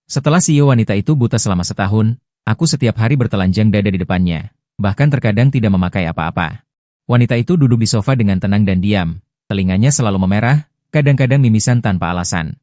Setelah CEO wanita itu buta selama setahun, aku setiap hari bertelanjang dada di depannya, bahkan terkadang tidak memakai apa-apa. Wanita itu duduk di sofa dengan tenang dan diam, telinganya selalu memerah, kadang-kadang mimisan tanpa alasan.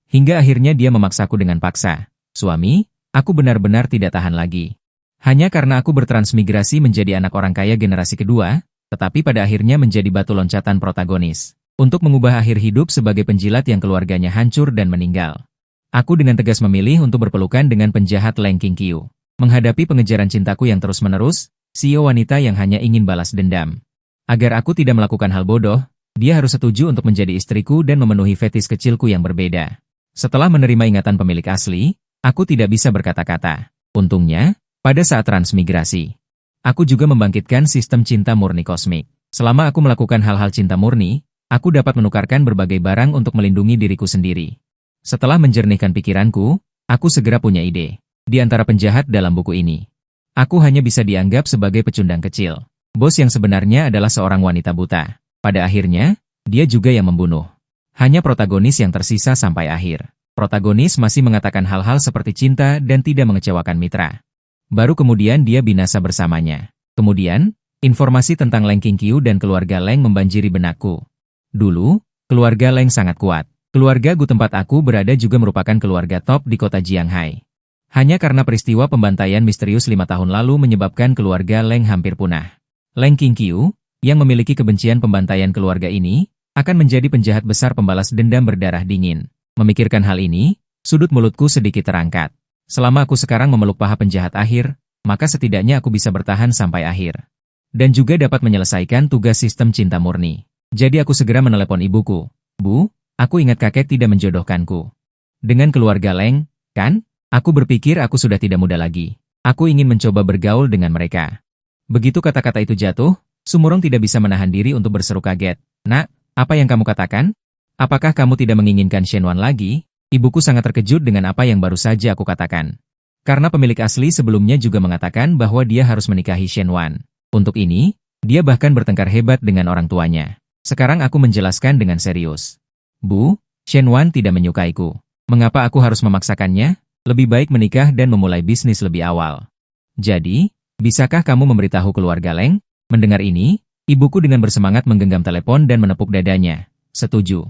Hingga akhirnya dia memaksaku dengan paksa. Suami, aku benar-benar tidak tahan lagi. Hanya karena aku bertransmigrasi menjadi anak orang kaya generasi kedua, tetapi pada akhirnya menjadi batu loncatan protagonis. Untuk mengubah akhir hidup sebagai penjilat yang keluarganya hancur dan meninggal. Aku dengan tegas memilih untuk berpelukan dengan penjahat Leng Qingqiu. Menghadapi pengejaran cintaku yang terus-menerus, CEO wanita yang hanya ingin balas dendam. Agar aku tidak melakukan hal bodoh, dia harus setuju untuk menjadi istriku dan memenuhi fetis kecilku yang berbeda. Setelah menerima ingatan pemilik asli, aku tidak bisa berkata-kata. Untungnya, pada saat transmigrasi, aku juga membangkitkan sistem cinta murni kosmik. Selama aku melakukan hal-hal cinta murni, aku dapat menukarkan berbagai barang untuk melindungi diriku sendiri. Setelah menjernihkan pikiranku, aku segera punya ide. Di antara penjahat dalam buku ini, aku hanya bisa dianggap sebagai pecundang kecil. Bos yang sebenarnya adalah seorang wanita buta. Pada akhirnya, dia juga yang membunuh. Hanya protagonis yang tersisa sampai akhir. Protagonis masih mengatakan hal-hal seperti cinta dan tidak mengecewakan mitra. Baru kemudian dia binasa bersamanya. Kemudian, informasi tentang Leng Qingqiu dan keluarga Leng membanjiri benakku. Dulu, keluarga Leng sangat kuat. Keluarga Gu tempat aku berada juga merupakan keluarga top di kota Jianghai. Hanya karena peristiwa pembantaian misterius 5 tahun lalu menyebabkan keluarga Leng hampir punah. Leng Qingqiu, yang memiliki kebencian pembantaian keluarga ini, akan menjadi penjahat besar pembalas dendam berdarah dingin. Memikirkan hal ini, sudut mulutku sedikit terangkat. Selama aku sekarang memeluk paha penjahat akhir, maka setidaknya aku bisa bertahan sampai akhir. Dan juga dapat menyelesaikan tugas sistem cinta murni. Jadi aku segera menelepon ibuku. Bu, aku ingat kakek tidak menjodohkanku dengan keluarga Leng, kan? Aku berpikir aku sudah tidak muda lagi. Aku ingin mencoba bergaul dengan mereka. Begitu kata-kata itu jatuh, Sumurong tidak bisa menahan diri untuk berseru kaget. Nak, apa yang kamu katakan? Apakah kamu tidak menginginkan Shen Wan lagi? Ibuku sangat terkejut dengan apa yang baru saja aku katakan. Karena pemilik asli sebelumnya juga mengatakan bahwa dia harus menikahi Shen Wan. Untuk ini, dia bahkan bertengkar hebat dengan orang tuanya. Sekarang aku menjelaskan dengan serius. Bu, Shen Wan tidak menyukaiku. Mengapa aku harus memaksakannya? Lebih baik menikah dan memulai bisnis lebih awal. Jadi, bisakah kamu memberitahu keluarga Leng? Mendengar ini, ibuku dengan bersemangat menggenggam telepon dan menepuk dadanya. Setuju.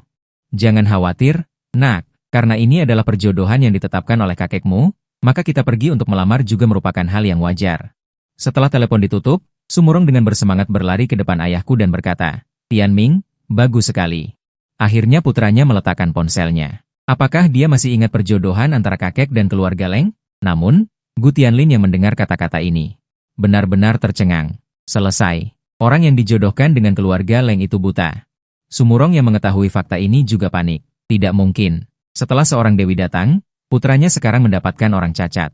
Jangan khawatir, nak, karena ini adalah perjodohan yang ditetapkan oleh kakekmu, maka kita pergi untuk melamar juga merupakan hal yang wajar. Setelah telepon ditutup, Sumurong dengan bersemangat berlari ke depan ayahku dan berkata, Tianming, bagus sekali. Akhirnya putranya meletakkan ponselnya. Apakah dia masih ingat perjodohan antara kakek dan keluarga Leng? Namun, Gu Tianlin yang mendengar kata-kata ini benar-benar tercengang. Selesai. Orang yang dijodohkan dengan keluarga Leng itu buta. Sumurong yang mengetahui fakta ini juga panik. Tidak mungkin. Setelah seorang dewi datang, putranya sekarang mendapatkan orang cacat.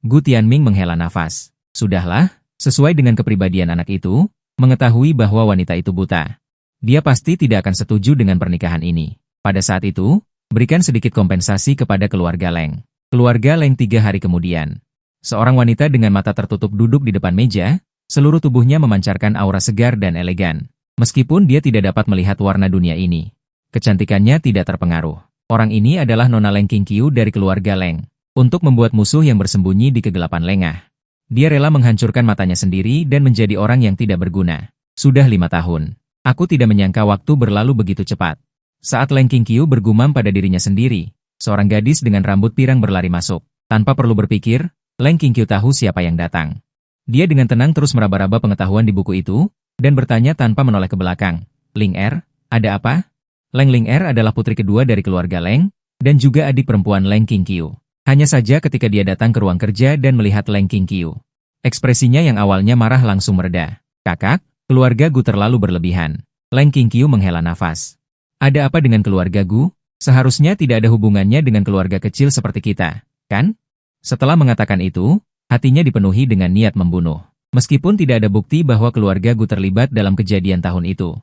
Gu Tianming menghela nafas. Sudahlah, sesuai dengan kepribadian anak itu, mengetahui bahwa wanita itu buta. Dia pasti tidak akan setuju dengan pernikahan ini. Pada saat itu, berikan sedikit kompensasi kepada keluarga Leng. Keluarga Leng 3 hari kemudian. Seorang wanita dengan mata tertutup duduk di depan meja, seluruh tubuhnya memancarkan aura segar dan elegan. Meskipun dia tidak dapat melihat warna dunia ini. Kecantikannya tidak terpengaruh. Orang ini adalah Nona Leng Qingqiu dari keluarga Leng. Untuk membuat musuh yang bersembunyi di kegelapan lengah. Dia rela menghancurkan matanya sendiri dan menjadi orang yang tidak berguna. Sudah 5 tahun. Aku tidak menyangka waktu berlalu begitu cepat. Saat Leng Qingqiu bergumam pada dirinya sendiri, seorang gadis dengan rambut pirang berlari masuk. Tanpa perlu berpikir, Leng Qingqiu tahu siapa yang datang. Dia dengan tenang terus meraba-raba pengetahuan di buku itu, dan bertanya tanpa menoleh ke belakang. Ling Er, ada apa? Ling Er adalah putri kedua dari keluarga Leng, dan juga adik perempuan Leng Qingqiu. Hanya saja ketika dia datang ke ruang kerja dan melihat Leng Qingqiu, ekspresinya yang awalnya marah langsung mereda. Kakak, keluarga Gu terlalu berlebihan. Leng Qingqiu menghela nafas. Ada apa dengan keluarga Gu? Seharusnya tidak ada hubungannya dengan keluarga kecil seperti kita, kan? Setelah mengatakan itu, hatinya dipenuhi dengan niat membunuh. Meskipun tidak ada bukti bahwa keluarga Gu terlibat dalam kejadian tahun itu.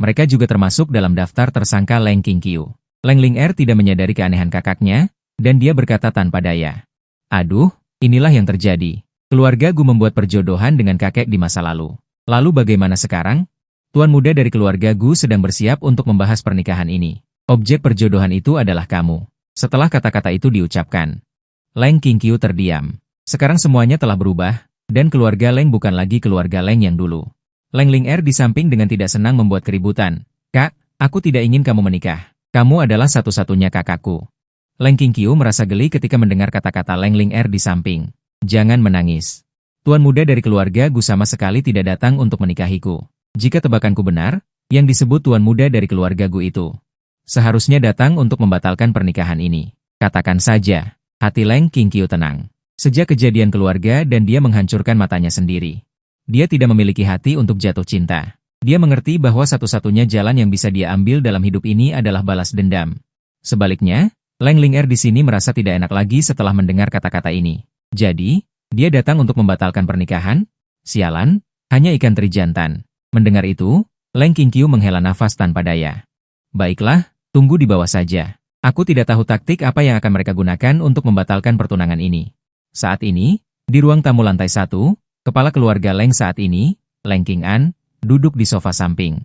Mereka juga termasuk dalam daftar tersangka Leng Qingqiu. Ling Er tidak menyadari keanehan kakaknya, dan dia berkata tanpa daya. Aduh, inilah yang terjadi. Keluarga Gu membuat perjodohan dengan kakek di masa lalu. Lalu bagaimana sekarang? Tuan muda dari keluarga Gu sedang bersiap untuk membahas pernikahan ini. Objek perjodohan itu adalah kamu. Setelah kata-kata itu diucapkan, Leng Qingqiu terdiam. Sekarang semuanya telah berubah, dan keluarga Leng bukan lagi keluarga Leng yang dulu. Leng Ling di samping dengan tidak senang membuat keributan. Kak, aku tidak ingin kamu menikah. Kamu adalah satu-satunya kakakku. Leng Qingqiu merasa geli ketika mendengar kata-kata Leng Ling di samping. Jangan menangis. Tuan muda dari keluarga Gu sama sekali tidak datang untuk menikahiku. Jika tebakanku benar, yang disebut tuan muda dari keluarga Gu itu seharusnya datang untuk membatalkan pernikahan ini. Katakan saja. Hati Leng Qingqiu tenang. Sejak kejadian keluarga dan dia menghancurkan matanya sendiri. Dia tidak memiliki hati untuk jatuh cinta. Dia mengerti bahwa satu-satunya jalan yang bisa dia ambil dalam hidup ini adalah balas dendam. Sebaliknya, Leng Ling di sini merasa tidak enak lagi setelah mendengar kata-kata ini. Jadi, dia datang untuk membatalkan pernikahan? Sialan, hanya ikan teri jantan. Mendengar itu, Leng Qingqiu menghela nafas tanpa daya. Baiklah, tunggu di bawah saja. Aku tidak tahu taktik apa yang akan mereka gunakan untuk membatalkan pertunangan ini. Saat ini, di ruang tamu lantai 1, kepala keluarga Leng saat ini, Leng Qing'an, duduk di sofa samping.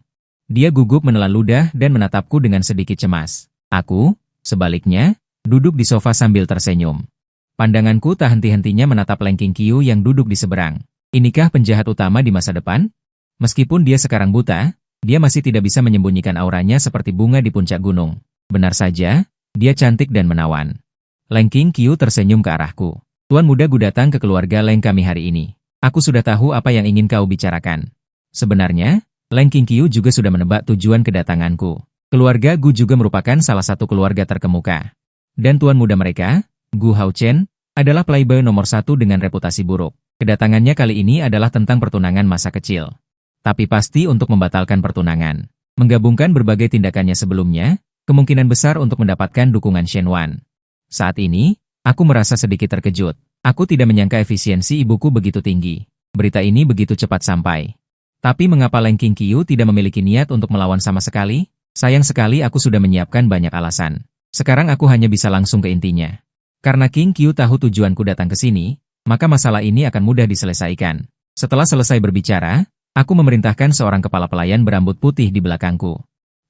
Dia gugup menelan ludah dan menatapku dengan sedikit cemas. Aku, sebaliknya, duduk di sofa sambil tersenyum. Pandanganku tak henti-hentinya menatap Leng Qingqiu yang duduk di seberang. Inikah penjahat utama di masa depan? Meskipun dia sekarang buta, dia masih tidak bisa menyembunyikan auranya seperti bunga di puncak gunung. Benar saja, dia cantik dan menawan. Leng Qingqiu tersenyum ke arahku. Tuan muda Gu datang ke keluarga Leng kami hari ini. Aku sudah tahu apa yang ingin kau bicarakan. Sebenarnya, Leng Qingqiu juga sudah menebak tujuan kedatanganku. Keluarga Gu juga merupakan salah satu keluarga terkemuka. Dan tuan muda mereka, Gu Haochen, adalah playboy nomor 1 dengan reputasi buruk. Kedatangannya kali ini adalah tentang pertunangan masa kecil. Tapi pasti untuk membatalkan pertunangan. Menggabungkan berbagai tindakannya sebelumnya, kemungkinan besar untuk mendapatkan dukungan Shen Wan. Saat ini, aku merasa sedikit terkejut. Aku tidak menyangka efisiensi ibuku begitu tinggi. Berita ini begitu cepat sampai. Tapi mengapa Leng Qingqiu tidak memiliki niat untuk melawan sama sekali? Sayang sekali aku sudah menyiapkan banyak alasan. Sekarang aku hanya bisa langsung ke intinya. Karena Qingqiu tahu tujuanku datang ke sini, maka masalah ini akan mudah diselesaikan. Setelah selesai berbicara, aku memerintahkan seorang kepala pelayan berambut putih di belakangku.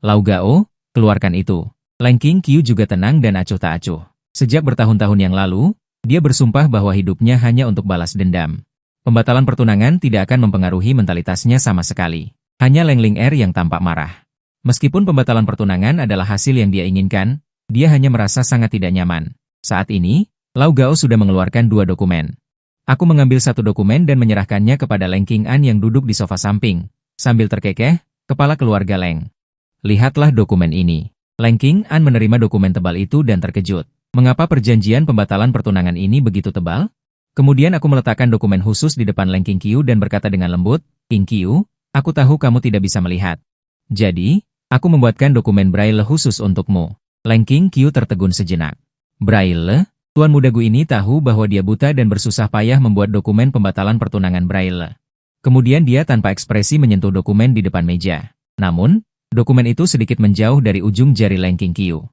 Lau Gao, keluarkan itu. Leng Qingqiu juga tenang dan acuh tak acuh. Sejak bertahun-tahun yang lalu, dia bersumpah bahwa hidupnya hanya untuk balas dendam. Pembatalan pertunangan tidak akan mempengaruhi mentalitasnya sama sekali. Hanya Leng Ling yang tampak marah. Meskipun pembatalan pertunangan adalah hasil yang dia inginkan, dia hanya merasa sangat tidak nyaman. Saat ini, Lau Gao sudah mengeluarkan 2 dokumen. Aku mengambil satu dokumen dan menyerahkannya kepada Leng Qing'an yang duduk di sofa samping. Sambil terkekeh, kepala keluarga Leng. Lihatlah dokumen ini. Leng Qing'an menerima dokumen tebal itu dan terkejut. Mengapa perjanjian pembatalan pertunangan ini begitu tebal? Kemudian aku meletakkan dokumen khusus di depan Leng Qingqiu dan berkata dengan lembut, Qingqiu, aku tahu kamu tidak bisa melihat. Jadi, aku membuatkan dokumen Braille khusus untukmu. Leng Qingqiu tertegun sejenak. Braille? Tuan muda Gu ini tahu bahwa dia buta dan bersusah payah membuat dokumen pembatalan pertunangan Braille. Kemudian dia tanpa ekspresi menyentuh dokumen di depan meja. Namun, dokumen itu sedikit menjauh dari ujung jari Leng Qingqiu.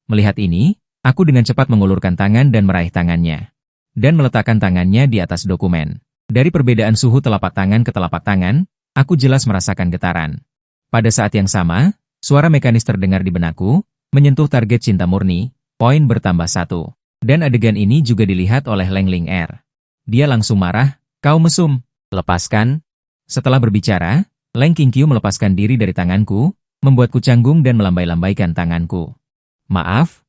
Melihat ini, aku dengan cepat mengulurkan tangan dan meraih tangannya. Dan meletakkan tangannya di atas dokumen. Dari perbedaan suhu telapak tangan ke telapak tangan, aku jelas merasakan getaran. Pada saat yang sama, suara mekanis terdengar di benakku, menyentuh target cinta murni, poin bertambah 1. Dan adegan ini juga dilihat oleh Leng Ling. Dia langsung marah, kau mesum, lepaskan. Setelah berbicara, Leng Qingqiu melepaskan diri dari tanganku, membuatku canggung dan melambai-lambaikan tanganku. Maaf,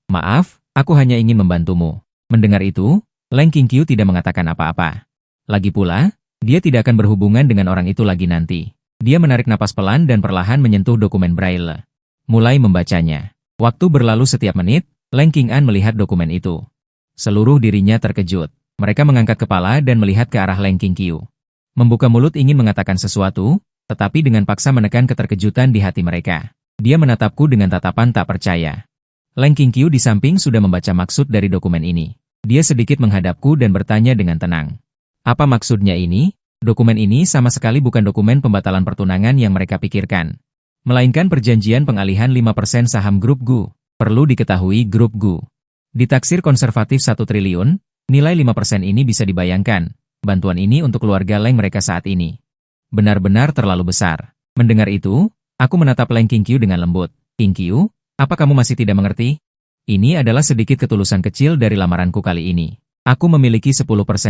aku hanya ingin membantumu. Mendengar itu, Leng Qingqiu tidak mengatakan apa-apa. Lagi pula, dia tidak akan berhubungan dengan orang itu lagi nanti. Dia menarik napas pelan dan perlahan menyentuh dokumen Braille. Mulai membacanya. Waktu berlalu setiap menit, Leng Qing'an melihat dokumen itu. Seluruh dirinya terkejut. Mereka mengangkat kepala dan melihat ke arah Leng Qingqiu. Membuka mulut ingin mengatakan sesuatu, tetapi dengan paksa menekan keterkejutan di hati mereka. Dia menatapku dengan tatapan tak percaya. Leng Qingqiu di samping sudah membaca maksud dari dokumen ini. Dia sedikit menghadapku dan bertanya dengan tenang. Apa maksudnya ini? Dokumen ini sama sekali bukan dokumen pembatalan pertunangan yang mereka pikirkan. Melainkan perjanjian pengalihan 5% saham grup Gu. Perlu diketahui grup Gu ditaksir konservatif 1 triliun, nilai 5% ini bisa dibayangkan. Bantuan ini untuk keluarga Leng mereka saat ini. Benar-benar terlalu besar. Mendengar itu, aku menatap Leng Qingqiu dengan lembut. Qingqiu, apa kamu masih tidak mengerti? Ini adalah sedikit ketulusan kecil dari lamaranku kali ini. Aku memiliki 10%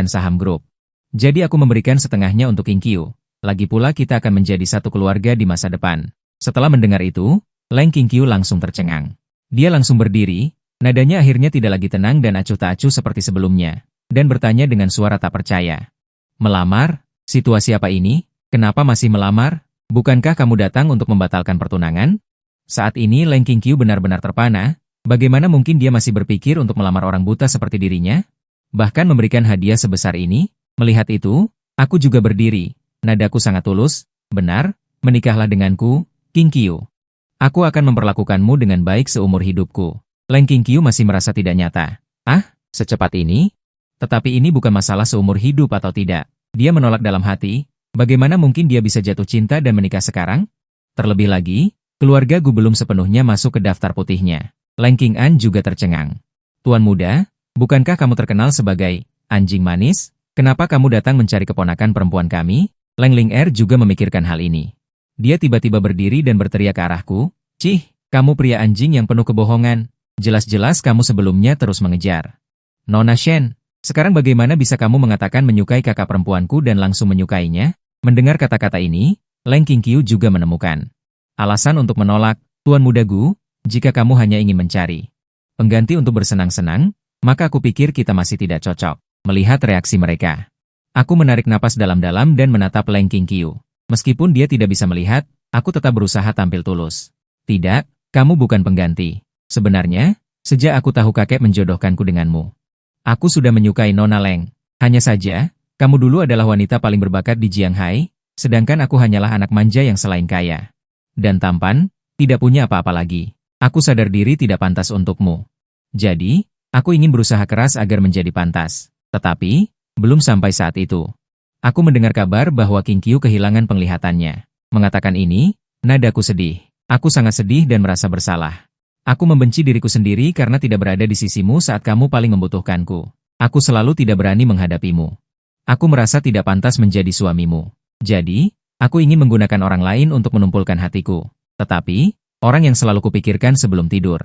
saham grup. Jadi aku memberikan setengahnya untuk Qingqiu. Lagi pula kita akan menjadi satu keluarga di masa depan. Setelah mendengar itu, Leng Qingqiu langsung tercengang. Dia langsung berdiri, nadanya akhirnya tidak lagi tenang dan acuh tak acuh seperti sebelumnya, dan bertanya dengan suara tak percaya. Melamar? Situasi apa ini? Kenapa masih melamar? Bukankah kamu datang untuk membatalkan pertunangan? Saat ini Leng Qingqiu benar-benar terpana. Bagaimana mungkin dia masih berpikir untuk melamar orang buta seperti dirinya? Bahkan memberikan hadiah sebesar ini? Melihat itu, aku juga berdiri. Nadaku sangat tulus. Benar, menikahlah denganku, Qingqiu. Aku akan memperlakukanmu dengan baik seumur hidupku. Leng Qingqiu masih merasa tidak nyata. Ah, secepat ini? Tetapi ini bukan masalah seumur hidup atau tidak. Dia menolak dalam hati. Bagaimana mungkin dia bisa jatuh cinta dan menikah sekarang? Terlebih lagi, keluarga Gu belum sepenuhnya masuk ke daftar putihnya. Leng Qing'an juga tercengang. Tuan muda, bukankah kamu terkenal sebagai anjing manis? Kenapa kamu datang mencari keponakan perempuan kami? Leng Ling'er juga memikirkan hal ini. Dia tiba-tiba berdiri dan berteriak ke arahku, "Cih, kamu pria anjing yang penuh kebohongan. Jelas-jelas kamu sebelumnya terus mengejar. Nona Shen, sekarang bagaimana bisa kamu mengatakan menyukai kakak perempuanku dan langsung menyukainya?" Mendengar kata-kata ini, Leng Qingqiu juga menemukan alasan untuk menolak. Tuan muda Gu, jika kamu hanya ingin mencari pengganti untuk bersenang-senang, maka aku pikir kita masih tidak cocok. Melihat reaksi mereka, aku menarik napas dalam-dalam dan menatap Leng Qingqiu. Meskipun dia tidak bisa melihat, aku tetap berusaha tampil tulus. Tidak, kamu bukan pengganti. Sebenarnya, sejak aku tahu kakek menjodohkanku denganmu, aku sudah menyukai Nona Leng. Hanya saja, kamu dulu adalah wanita paling berbakat di Jianghai, sedangkan aku hanyalah anak manja yang selain kaya dan tampan, tidak punya apa-apa lagi. Aku sadar diri tidak pantas untukmu. Jadi, aku ingin berusaha keras agar menjadi pantas. Tetapi, belum sampai saat itu. Aku mendengar kabar bahwa Qingqiu kehilangan penglihatannya. Mengatakan ini, nadaku sedih. Aku sangat sedih dan merasa bersalah. Aku membenci diriku sendiri karena tidak berada di sisimu saat kamu paling membutuhkanku. Aku selalu tidak berani menghadapimu. Aku merasa tidak pantas menjadi suamimu. Jadi, aku ingin menggunakan orang lain untuk menumpulkan hatiku. Tetapi, orang yang selalu kupikirkan sebelum tidur.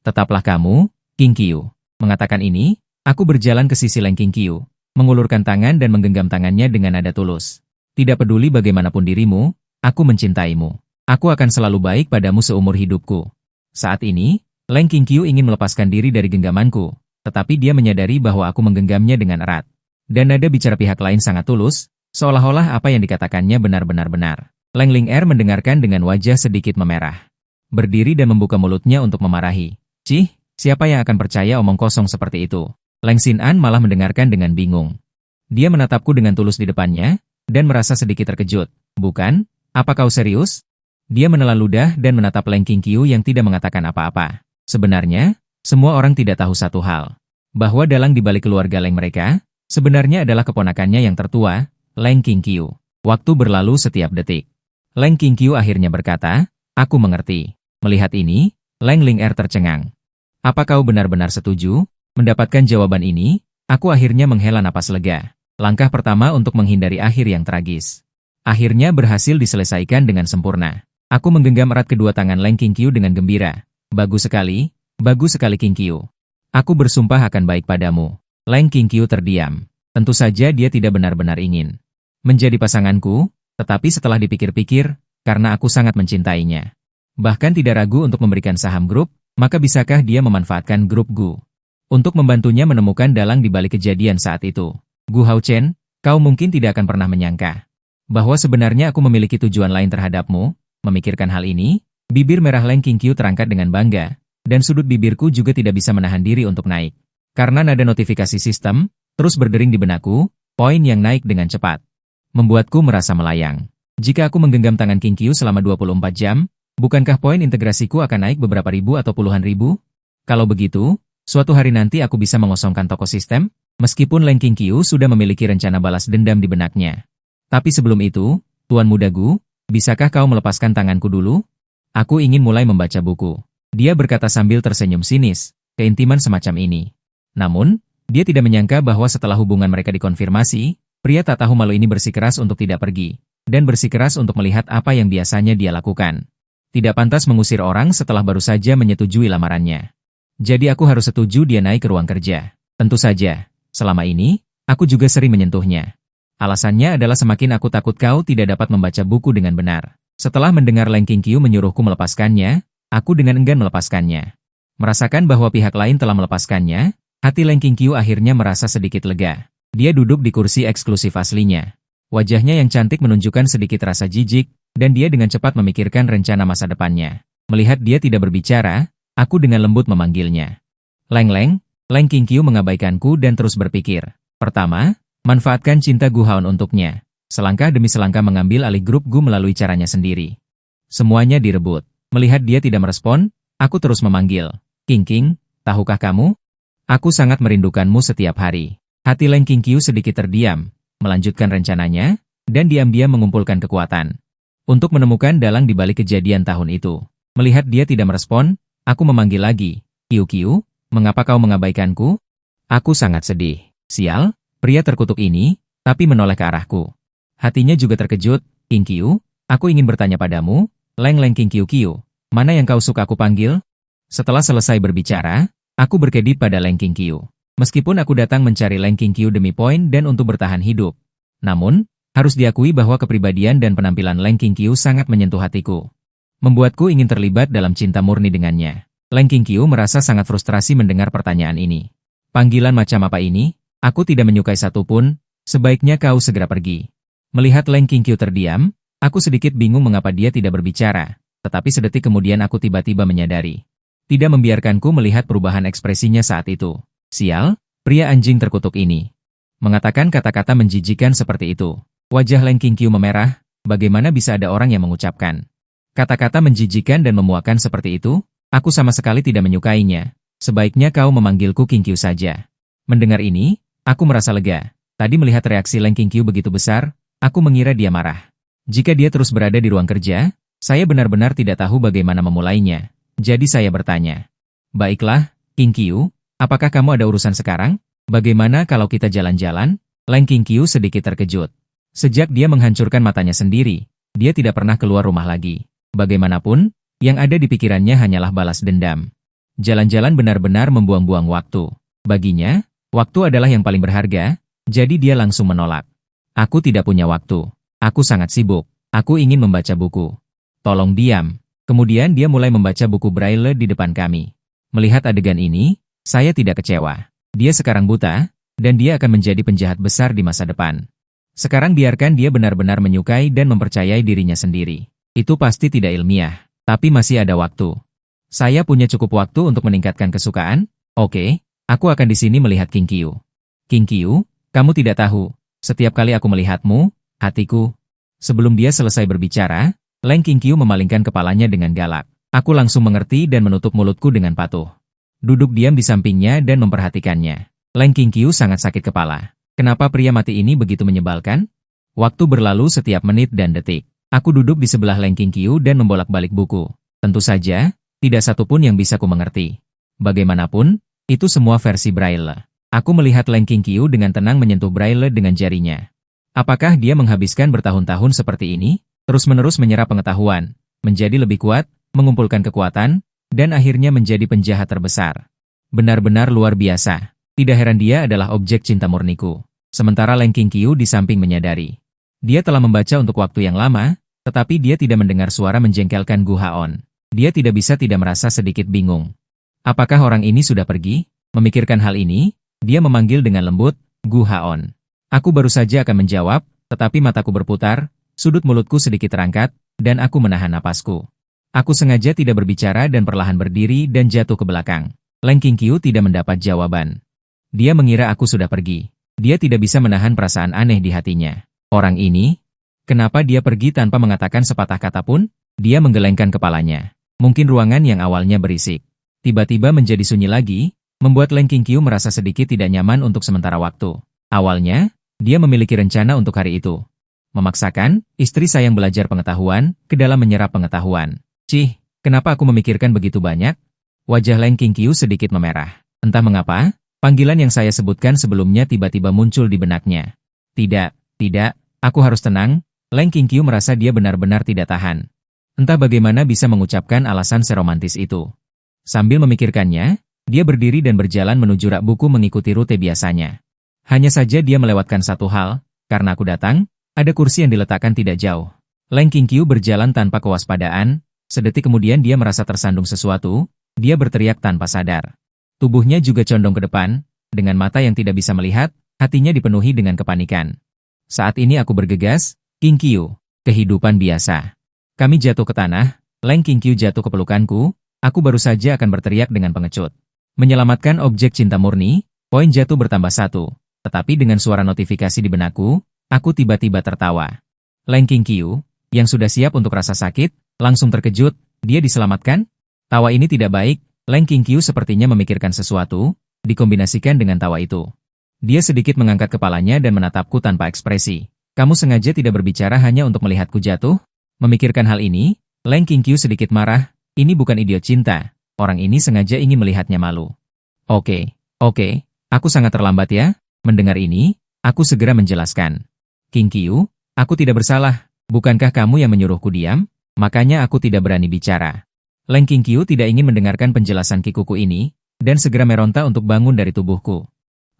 Tetaplah kamu, Qingqiu. Mengatakan ini, aku berjalan ke sisi Leng Qingqiu, mengulurkan tangan dan menggenggam tangannya dengan nada tulus. Tidak peduli bagaimanapun dirimu, aku mencintaimu. Aku akan selalu baik padamu seumur hidupku. Saat ini, Leng Qingqiu ingin melepaskan diri dari genggamanku, tetapi dia menyadari bahwa aku menggenggamnya dengan erat. Dan nada bicara pihak lain sangat tulus, seolah-olah apa yang dikatakannya benar-benar benar. Leng Ling'er mendengarkan dengan wajah sedikit memerah. Berdiri dan membuka mulutnya untuk memarahi. Cih, siapa yang akan percaya omong kosong seperti itu? Leng Xin'an malah mendengarkan dengan bingung. Dia menatapku dengan tulus di depannya, dan merasa sedikit terkejut. Bukan? Apa kau serius? Dia menelan ludah dan menatap Leng Qingqiu yang tidak mengatakan apa-apa. Sebenarnya, semua orang tidak tahu satu hal. Bahwa dalang di balik keluarga Leng mereka, sebenarnya adalah keponakannya yang tertua, Leng Qingqiu. Waktu berlalu setiap detik. Leng Qingqiu akhirnya berkata, "Aku mengerti." Melihat ini, Leng Ling'er tercengang. "Apa kau benar-benar setuju?" Mendapatkan jawaban ini, aku akhirnya menghela napas lega. Langkah pertama untuk menghindari akhir yang tragis. Akhirnya berhasil diselesaikan dengan sempurna. Aku menggenggam erat kedua tangan Leng Qingqiu dengan gembira. Bagus sekali Qingqiu. Aku bersumpah akan baik padamu." Leng Qingqiu terdiam. Tentu saja dia tidak benar-benar ingin menjadi pasanganku, tetapi setelah dipikir-pikir, karena aku sangat mencintainya. Bahkan tidak ragu untuk memberikan saham grup, maka bisakah dia memanfaatkan grup Gu untuk membantunya menemukan dalang di balik kejadian saat itu. Gu Haochen, kau mungkin tidak akan pernah menyangka bahwa sebenarnya aku memiliki tujuan lain terhadapmu. Memikirkan hal ini, bibir merah Leng Qingqiu terangkat dengan bangga, dan sudut bibirku juga tidak bisa menahan diri untuk naik. Karena nada notifikasi sistem terus berdering di benakku, poin yang naik dengan cepat membuatku merasa melayang. Jika aku menggenggam tangan Qingqiu selama 24 jam, bukankah poin integrasiku akan naik beberapa ribu atau puluhan ribu? Kalau begitu, suatu hari nanti aku bisa mengosongkan toko sistem, meskipun Leng Qingqiu sudah memiliki rencana balas dendam di benaknya. Tapi sebelum itu, Tuan Muda Gu, bisakah kau melepaskan tanganku dulu? Aku ingin mulai membaca buku. Dia berkata sambil tersenyum sinis, keintiman semacam ini. Namun, dia tidak menyangka bahwa setelah hubungan mereka dikonfirmasi, pria tak tahu malu ini bersikeras untuk tidak pergi, dan bersikeras untuk melihat apa yang biasanya dia lakukan. Tidak pantas mengusir orang setelah baru saja menyetujui lamarannya. Jadi aku harus setuju dia naik ke ruang kerja. Tentu saja, Selama ini, aku juga sering menyentuhnya. Alasannya adalah semakin aku takut kau tidak dapat membaca buku dengan benar. Setelah mendengar Leng Qingqiu menyuruhku melepaskannya, aku dengan enggan melepaskannya. Merasakan bahwa pihak lain telah melepaskannya, hati Leng Qingqiu akhirnya merasa sedikit lega. Dia duduk di kursi eksklusif aslinya. Wajahnya yang cantik menunjukkan sedikit rasa jijik, dan dia dengan cepat memikirkan rencana masa depannya. Melihat dia tidak berbicara, aku dengan lembut memanggilnya. Leng. Leng Qingqiu mengabaikanku dan terus berpikir. Pertama, manfaatkan cinta Gu Haon untuknya. Selangkah demi selangkah mengambil alih grup Gu melalui caranya sendiri. Semuanya direbut. Melihat dia tidak merespon, aku terus memanggil. Qing, tahukah kamu? Aku sangat merindukanmu setiap hari. Hati Leng Qingqiu sedikit terdiam, melanjutkan rencananya, dan diam-diam mengumpulkan kekuatan. Untuk menemukan dalang di balik kejadian tahun itu. Melihat dia tidak merespon, aku memanggil lagi. Qiu, mengapa kau mengabaikanku? Aku sangat sedih. Sial, pria terkutuk ini, tapi menoleh ke arahku. Hatinya juga terkejut. Qingqiu, aku ingin bertanya padamu, Leng Qingqiu, mana yang kau suka aku panggil? Setelah selesai berbicara, aku berkedip pada Leng Qingqiu. Meskipun aku datang mencari Leng Qingqiu demi poin dan untuk bertahan hidup. Namun, harus diakui bahwa kepribadian dan penampilan Leng Qingqiu sangat menyentuh hatiku. Membuatku ingin terlibat dalam cinta murni dengannya. Leng Qingqiu merasa sangat frustrasi mendengar pertanyaan ini. Panggilan macam apa ini? Aku tidak menyukai satupun, sebaiknya kau segera pergi. Melihat Leng Qingqiu terdiam, aku sedikit bingung mengapa dia tidak berbicara, tetapi sedetik kemudian aku tiba-tiba menyadari. Tidak membiarkanku melihat perubahan ekspresinya saat itu. Sial, pria anjing terkutuk ini. Mengatakan kata-kata menjijikan seperti itu. Wajah Leng Qingqiu memerah, bagaimana bisa ada orang yang mengucapkan kata-kata menjijikan dan memuakan seperti itu? Aku sama sekali tidak menyukainya. Sebaiknya kau memanggilku Qingqiu saja. Mendengar ini, aku merasa lega. Tadi melihat reaksi Leng Qingqiu begitu besar, aku mengira dia marah. Jika dia terus berada di ruang kerja, saya benar-benar tidak tahu bagaimana memulainya. Jadi saya bertanya. Baiklah, Qingqiu, apakah kamu ada urusan sekarang? Bagaimana kalau kita jalan-jalan? Leng Qingqiu sedikit terkejut. Sejak dia menghancurkan matanya sendiri, dia tidak pernah keluar rumah lagi. Bagaimanapun, yang ada di pikirannya hanyalah balas dendam. Jalan-jalan benar-benar membuang-buang waktu. Baginya, waktu adalah yang paling berharga, jadi dia langsung menolak. Aku tidak punya waktu. Aku sangat sibuk. Aku ingin membaca buku. Tolong diam. Kemudian dia mulai membaca buku Braille di depan kami. Melihat adegan ini, saya tidak kecewa. Dia sekarang buta, dan dia akan menjadi penjahat besar di masa depan. Sekarang biarkan dia benar-benar menyukai dan mempercayai dirinya sendiri. Itu pasti tidak ilmiah, tapi masih ada waktu. Saya punya cukup waktu untuk meningkatkan kesukaan. Oke, aku akan di sini melihat Qingqiu. Qingqiu, kamu tidak tahu, setiap kali aku melihatmu, hatiku. Sebelum dia selesai berbicara, Leng Qingqiu memalingkan kepalanya dengan galak. Aku langsung mengerti dan menutup mulutku dengan patuh. Duduk diam di sampingnya dan memperhatikannya. Leng Qingqiu sangat sakit kepala. Kenapa pria mati ini begitu menyebalkan? Waktu berlalu setiap menit dan detik. Aku duduk di sebelah Leng Qingqiu dan membolak-balik buku. Tentu saja, tidak satupun yang bisa ku mengerti. Bagaimanapun, itu semua versi Braille. Aku melihat Leng Qingqiu dengan tenang menyentuh Braille dengan jarinya. Apakah dia menghabiskan bertahun-tahun seperti ini? Terus-menerus menyerap pengetahuan, menjadi lebih kuat, mengumpulkan kekuatan, dan akhirnya menjadi penjahat terbesar. Benar-benar luar biasa. Tidak heran dia adalah objek cinta murniku. Sementara Leng Qingqiu di samping menyadari. Dia telah membaca untuk waktu yang lama, tetapi dia tidak mendengar suara menjengkelkan Gu Haon. Dia tidak bisa tidak merasa sedikit bingung. Apakah orang ini sudah pergi? Memikirkan hal ini, dia memanggil dengan lembut, Gu Haon. Aku baru saja akan menjawab, tetapi mataku berputar, sudut mulutku sedikit terangkat, dan aku menahan napasku. Aku sengaja tidak berbicara dan perlahan berdiri dan jatuh ke belakang. Leng Qingqiu tidak mendapat jawaban. Dia mengira aku sudah pergi. Dia tidak bisa menahan perasaan aneh di hatinya. Orang ini, kenapa dia pergi tanpa mengatakan sepatah kata pun? Dia menggelengkan kepalanya. Mungkin ruangan yang awalnya berisik tiba-tiba menjadi sunyi lagi, membuat Leng Qingqiu merasa sedikit tidak nyaman untuk sementara waktu. Awalnya, dia memiliki rencana untuk hari itu. Memaksakan istri sayang belajar pengetahuan ke dalam menyerap pengetahuan. Cih, kenapa aku memikirkan begitu banyak? Wajah Leng Qingqiu sedikit memerah. Entah mengapa, panggilan yang saya sebutkan sebelumnya tiba-tiba muncul di benaknya. Tidak, aku harus tenang. Leng Qingqiu merasa dia benar-benar tidak tahan. Entah bagaimana bisa mengucapkan alasan seromantis itu. Sambil memikirkannya, dia berdiri dan berjalan menuju rak buku mengikuti rute biasanya. Hanya saja dia melewatkan satu hal, karena aku datang, ada kursi yang diletakkan tidak jauh. Leng Qingqiu berjalan tanpa kewaspadaan, sedetik kemudian dia merasa tersandung sesuatu, dia berteriak tanpa sadar. Tubuhnya juga condong ke depan, dengan mata yang tidak bisa melihat, hatinya dipenuhi dengan kepanikan. Saat ini aku bergegas, Qingqiu, kehidupan biasa. Kami jatuh ke tanah, Leng Qingqiu jatuh ke pelukanku, aku baru saja akan berteriak dengan pengecut. Menyelamatkan objek cinta murni, poin jatuh bertambah 1. Tetapi dengan suara notifikasi di benakku, aku tiba-tiba tertawa. Leng Qingqiu, yang sudah siap untuk rasa sakit, langsung terkejut, dia diselamatkan? Tawa ini tidak baik, Leng Qingqiu sepertinya memikirkan sesuatu, dikombinasikan dengan tawa itu. Dia sedikit mengangkat kepalanya dan menatapku tanpa ekspresi. Kamu sengaja tidak berbicara hanya untuk melihatku jatuh? Memikirkan hal ini, Leng Qingqiu sedikit marah, ini bukan idiot cinta, orang ini sengaja ingin melihatnya malu. Oke, aku sangat terlambat ya? Mendengar ini, aku segera menjelaskan. Qingqiu, aku tidak bersalah, bukankah kamu yang menyuruhku diam? Makanya aku tidak berani bicara. Leng Qingqiu tidak ingin mendengarkan penjelasan kikuku ini, dan segera meronta untuk bangun dari tubuhku.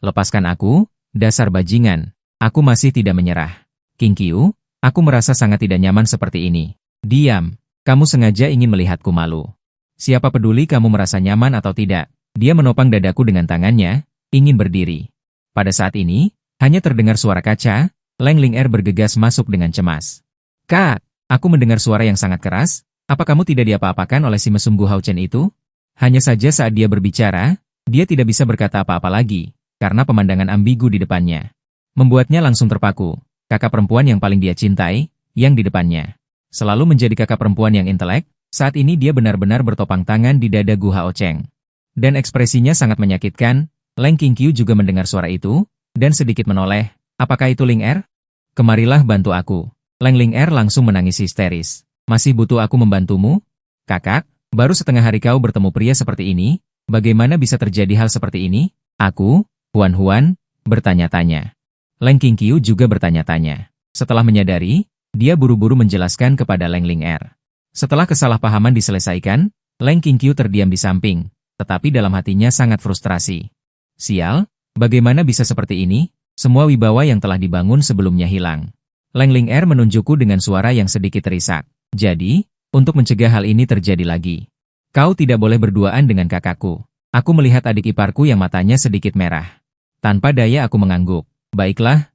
Lepaskan aku, dasar bajingan. Aku masih tidak menyerah. Qingqiu, aku merasa sangat tidak nyaman seperti ini. Diam, kamu sengaja ingin melihatku malu. Siapa peduli kamu merasa nyaman atau tidak? Dia menopang dadaku dengan tangannya, ingin berdiri. Pada saat ini, hanya terdengar suara kaca, Leng Ling'er bergegas masuk dengan cemas. Kak, aku mendengar suara yang sangat keras, apa kamu tidak diapa-apakan oleh si mesum Gu Haochen itu? Hanya saja saat dia berbicara, dia tidak bisa berkata apa-apa lagi, karena pemandangan ambigu di depannya. Membuatnya langsung terpaku, kakak perempuan yang paling dia cintai, yang di depannya. Selalu menjadi kakak perempuan yang intelek, saat ini dia benar-benar bertopang tangan di dada Gu Haocheng. Dan ekspresinya sangat menyakitkan. Leng Qingqiu juga mendengar suara itu, dan sedikit menoleh. Apakah itu Ling'er? Kemarilah bantu aku. Leng Ling'er langsung menangis histeris. Masih butuh aku membantumu? Kakak, baru setengah hari kau bertemu pria seperti ini, bagaimana bisa terjadi hal seperti ini? Aku, Huan, bertanya-tanya. Leng Qingqiu juga bertanya-tanya. Setelah menyadari, dia buru-buru menjelaskan kepada Leng Ling'er. Setelah kesalahpahaman diselesaikan, Leng Qingqiu terdiam di samping, tetapi dalam hatinya sangat frustrasi. Sial, bagaimana bisa seperti ini? Semua wibawa yang telah dibangun sebelumnya hilang. Leng Ling'er menunjukku dengan suara yang sedikit terisak. Jadi, untuk mencegah hal ini terjadi lagi, kau tidak boleh berduaan dengan kakakku. Aku melihat adik iparku yang matanya sedikit merah. Tanpa daya aku mengangguk. Baiklah,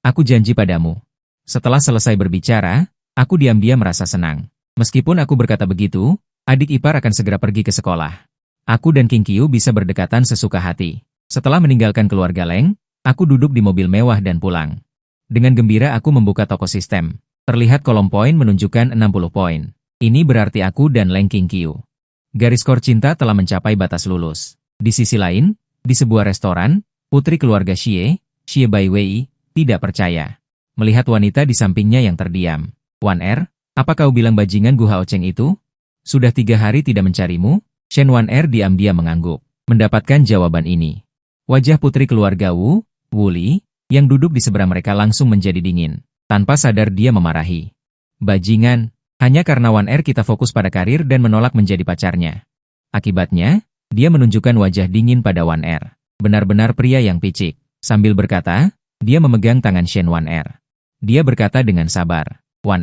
aku janji padamu. Setelah selesai berbicara, aku diam-diam merasa senang. Meskipun aku berkata begitu, adik ipar akan segera pergi ke sekolah. Aku dan Qingqiu bisa berdekatan sesuka hati. Setelah meninggalkan keluarga Leng, aku duduk di mobil mewah dan pulang. Dengan gembira aku membuka toko sistem. Terlihat kolom poin menunjukkan 60 poin. Ini berarti aku dan Leng Qingqiu. Garis skor cinta telah mencapai batas lulus. Di sisi lain, di sebuah restoran, putri keluarga Xie Baiwei, tidak percaya. Melihat wanita di sampingnya yang terdiam. Wan apa kau bilang bajingan Gu Haocheng itu? Sudah 3 hari tidak mencarimu? Shen Wan diam-diam mengangguk. Mendapatkan jawaban ini. Wajah putri keluarga Wuli, yang duduk di seberang mereka langsung menjadi dingin. Tanpa sadar dia memarahi. Bajingan, hanya karena Wan kita fokus pada karir dan menolak menjadi pacarnya. Akibatnya, dia menunjukkan wajah dingin pada Wan Benar-benar pria yang picik. Sambil berkata, dia memegang tangan Shen Wan Dia berkata dengan sabar. Wan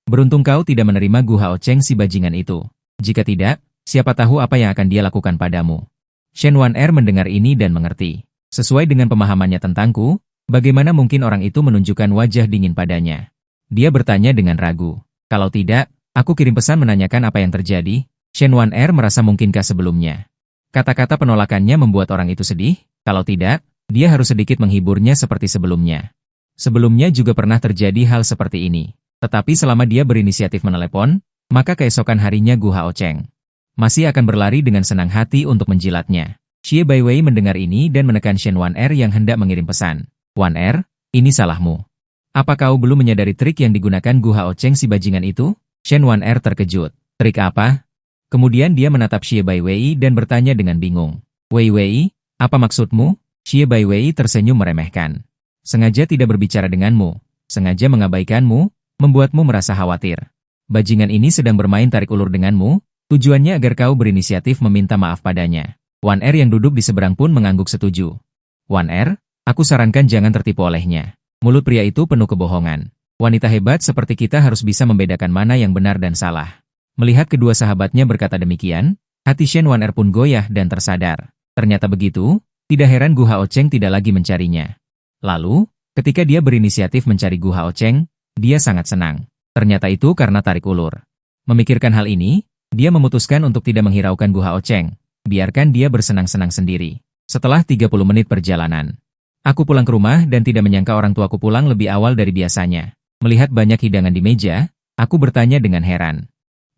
beruntung kau tidak menerima Gu Haocheng si bajingan itu. Jika tidak, siapa tahu apa yang akan dia lakukan padamu. Shen Wan mendengar ini dan mengerti. Sesuai dengan pemahamannya tentangku, bagaimana mungkin orang itu menunjukkan wajah dingin padanya? Dia bertanya dengan ragu. Kalau tidak, aku kirim pesan menanyakan apa yang terjadi. Shen Wan merasa mungkinkah sebelumnya. Kata-kata penolakannya membuat orang itu sedih. Kalau tidak, dia harus sedikit menghiburnya seperti sebelumnya. Sebelumnya juga pernah terjadi hal seperti ini. Tetapi selama dia berinisiatif menelepon, maka keesokan harinya Gu Haocheng masih akan berlari dengan senang hati untuk menjilatnya. Xie Baiwei mendengar ini dan menekan Shen Wan yang hendak mengirim pesan. Wan ini salahmu. Apa kau belum menyadari trik yang digunakan Gu Haocheng si bajingan itu? Shen Wan terkejut. Trik apa? Kemudian dia menatap Xie Baiwei dan bertanya dengan bingung. Wei, apa maksudmu? Xie Baiwei tersenyum meremehkan. Sengaja tidak berbicara denganmu, sengaja mengabaikanmu, membuatmu merasa khawatir. Bajingan ini sedang bermain tarik ulur denganmu, tujuannya agar kau berinisiatif meminta maaf padanya. Wan yang duduk di seberang pun mengangguk setuju. Wan Aku sarankan jangan tertipu olehnya. Mulut pria itu penuh kebohongan. Wanita hebat seperti kita harus bisa membedakan mana yang benar dan salah. Melihat kedua sahabatnya berkata demikian, hati Shen Wan-er pun goyah dan tersadar. Ternyata begitu, tidak heran Gu Hao-cheng tidak lagi mencarinya. Lalu, ketika dia berinisiatif mencari Gu Hao-cheng, dia sangat senang. Ternyata itu karena tarik ulur. Memikirkan hal ini, dia memutuskan untuk tidak menghiraukan Gu Hao-cheng. Biarkan dia bersenang-senang sendiri. Setelah 30 menit perjalanan, aku pulang ke rumah dan tidak menyangka orang tuaku pulang lebih awal dari biasanya. Melihat banyak hidangan di meja, aku bertanya dengan heran.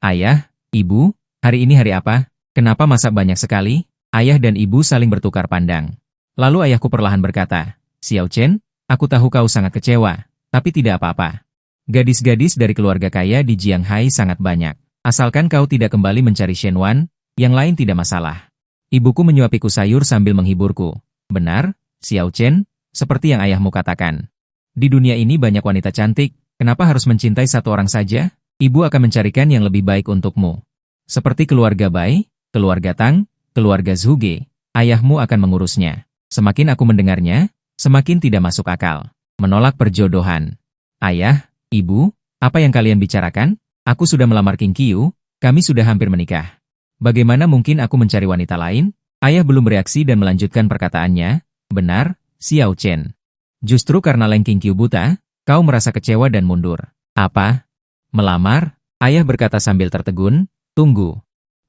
Ayah, Ibu, hari ini hari apa? Kenapa masak banyak sekali? Ayah dan Ibu saling bertukar pandang. Lalu ayahku perlahan berkata, Xiao Chen, aku tahu kau sangat kecewa, tapi tidak apa-apa. Gadis-gadis dari keluarga kaya di Jianghai sangat banyak. Asalkan kau tidak kembali mencari Shen Wan, yang lain tidak masalah. Ibuku menyuapiku sayur sambil menghiburku. Benar, Xiao Chen, seperti yang ayahmu katakan. Di dunia ini banyak wanita cantik, kenapa harus mencintai satu orang saja? Ibu akan mencarikan yang lebih baik untukmu. Seperti keluarga Bai, keluarga Tang, keluarga Zhuge, ayahmu akan mengurusnya. Semakin aku mendengarnya, semakin tidak masuk akal. Menolak perjodohan. Ayah, Ibu, apa yang kalian bicarakan? Aku sudah melamar King Qiu, kami sudah hampir menikah. Bagaimana mungkin aku mencari wanita lain? Ayah belum bereaksi dan melanjutkan perkataannya. Benar, Xiao Chen. Justru karena Leng King Qiu buta, kau merasa kecewa dan mundur. Apa? Melamar? Ayah berkata sambil tertegun. Tunggu.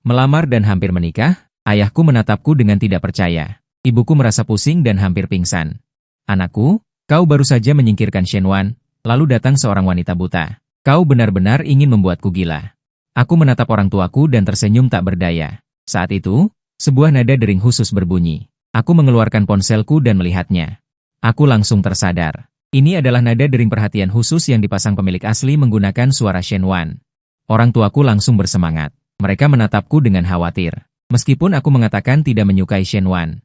Melamar dan hampir menikah? Ayahku menatapku dengan tidak percaya. Ibuku merasa pusing dan hampir pingsan. Anakku, kau baru saja menyingkirkan Shen Wan, lalu datang seorang wanita buta. Kau benar-benar ingin membuatku gila. Aku menatap orang tuaku dan tersenyum tak berdaya. Saat itu, sebuah nada dering khusus berbunyi. Aku mengeluarkan ponselku dan melihatnya. Aku langsung tersadar. Ini adalah nada dering perhatian khusus yang dipasang pemilik asli menggunakan suara Shen Wan. Orang tuaku langsung bersemangat. Mereka menatapku dengan khawatir. Meskipun aku mengatakan tidak menyukai Shen Wan.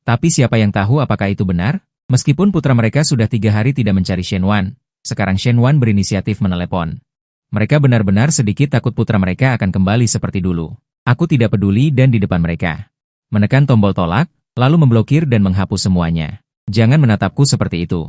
Tapi siapa yang tahu apakah itu benar? Meskipun putra mereka sudah 3 hari tidak mencari Shen Wan, sekarang Shen Wan berinisiatif menelepon. Mereka benar-benar sedikit takut putra mereka akan kembali seperti dulu. Aku tidak peduli dan di depan mereka. Menekan tombol tolak, lalu memblokir dan menghapus semuanya. Jangan menatapku seperti itu.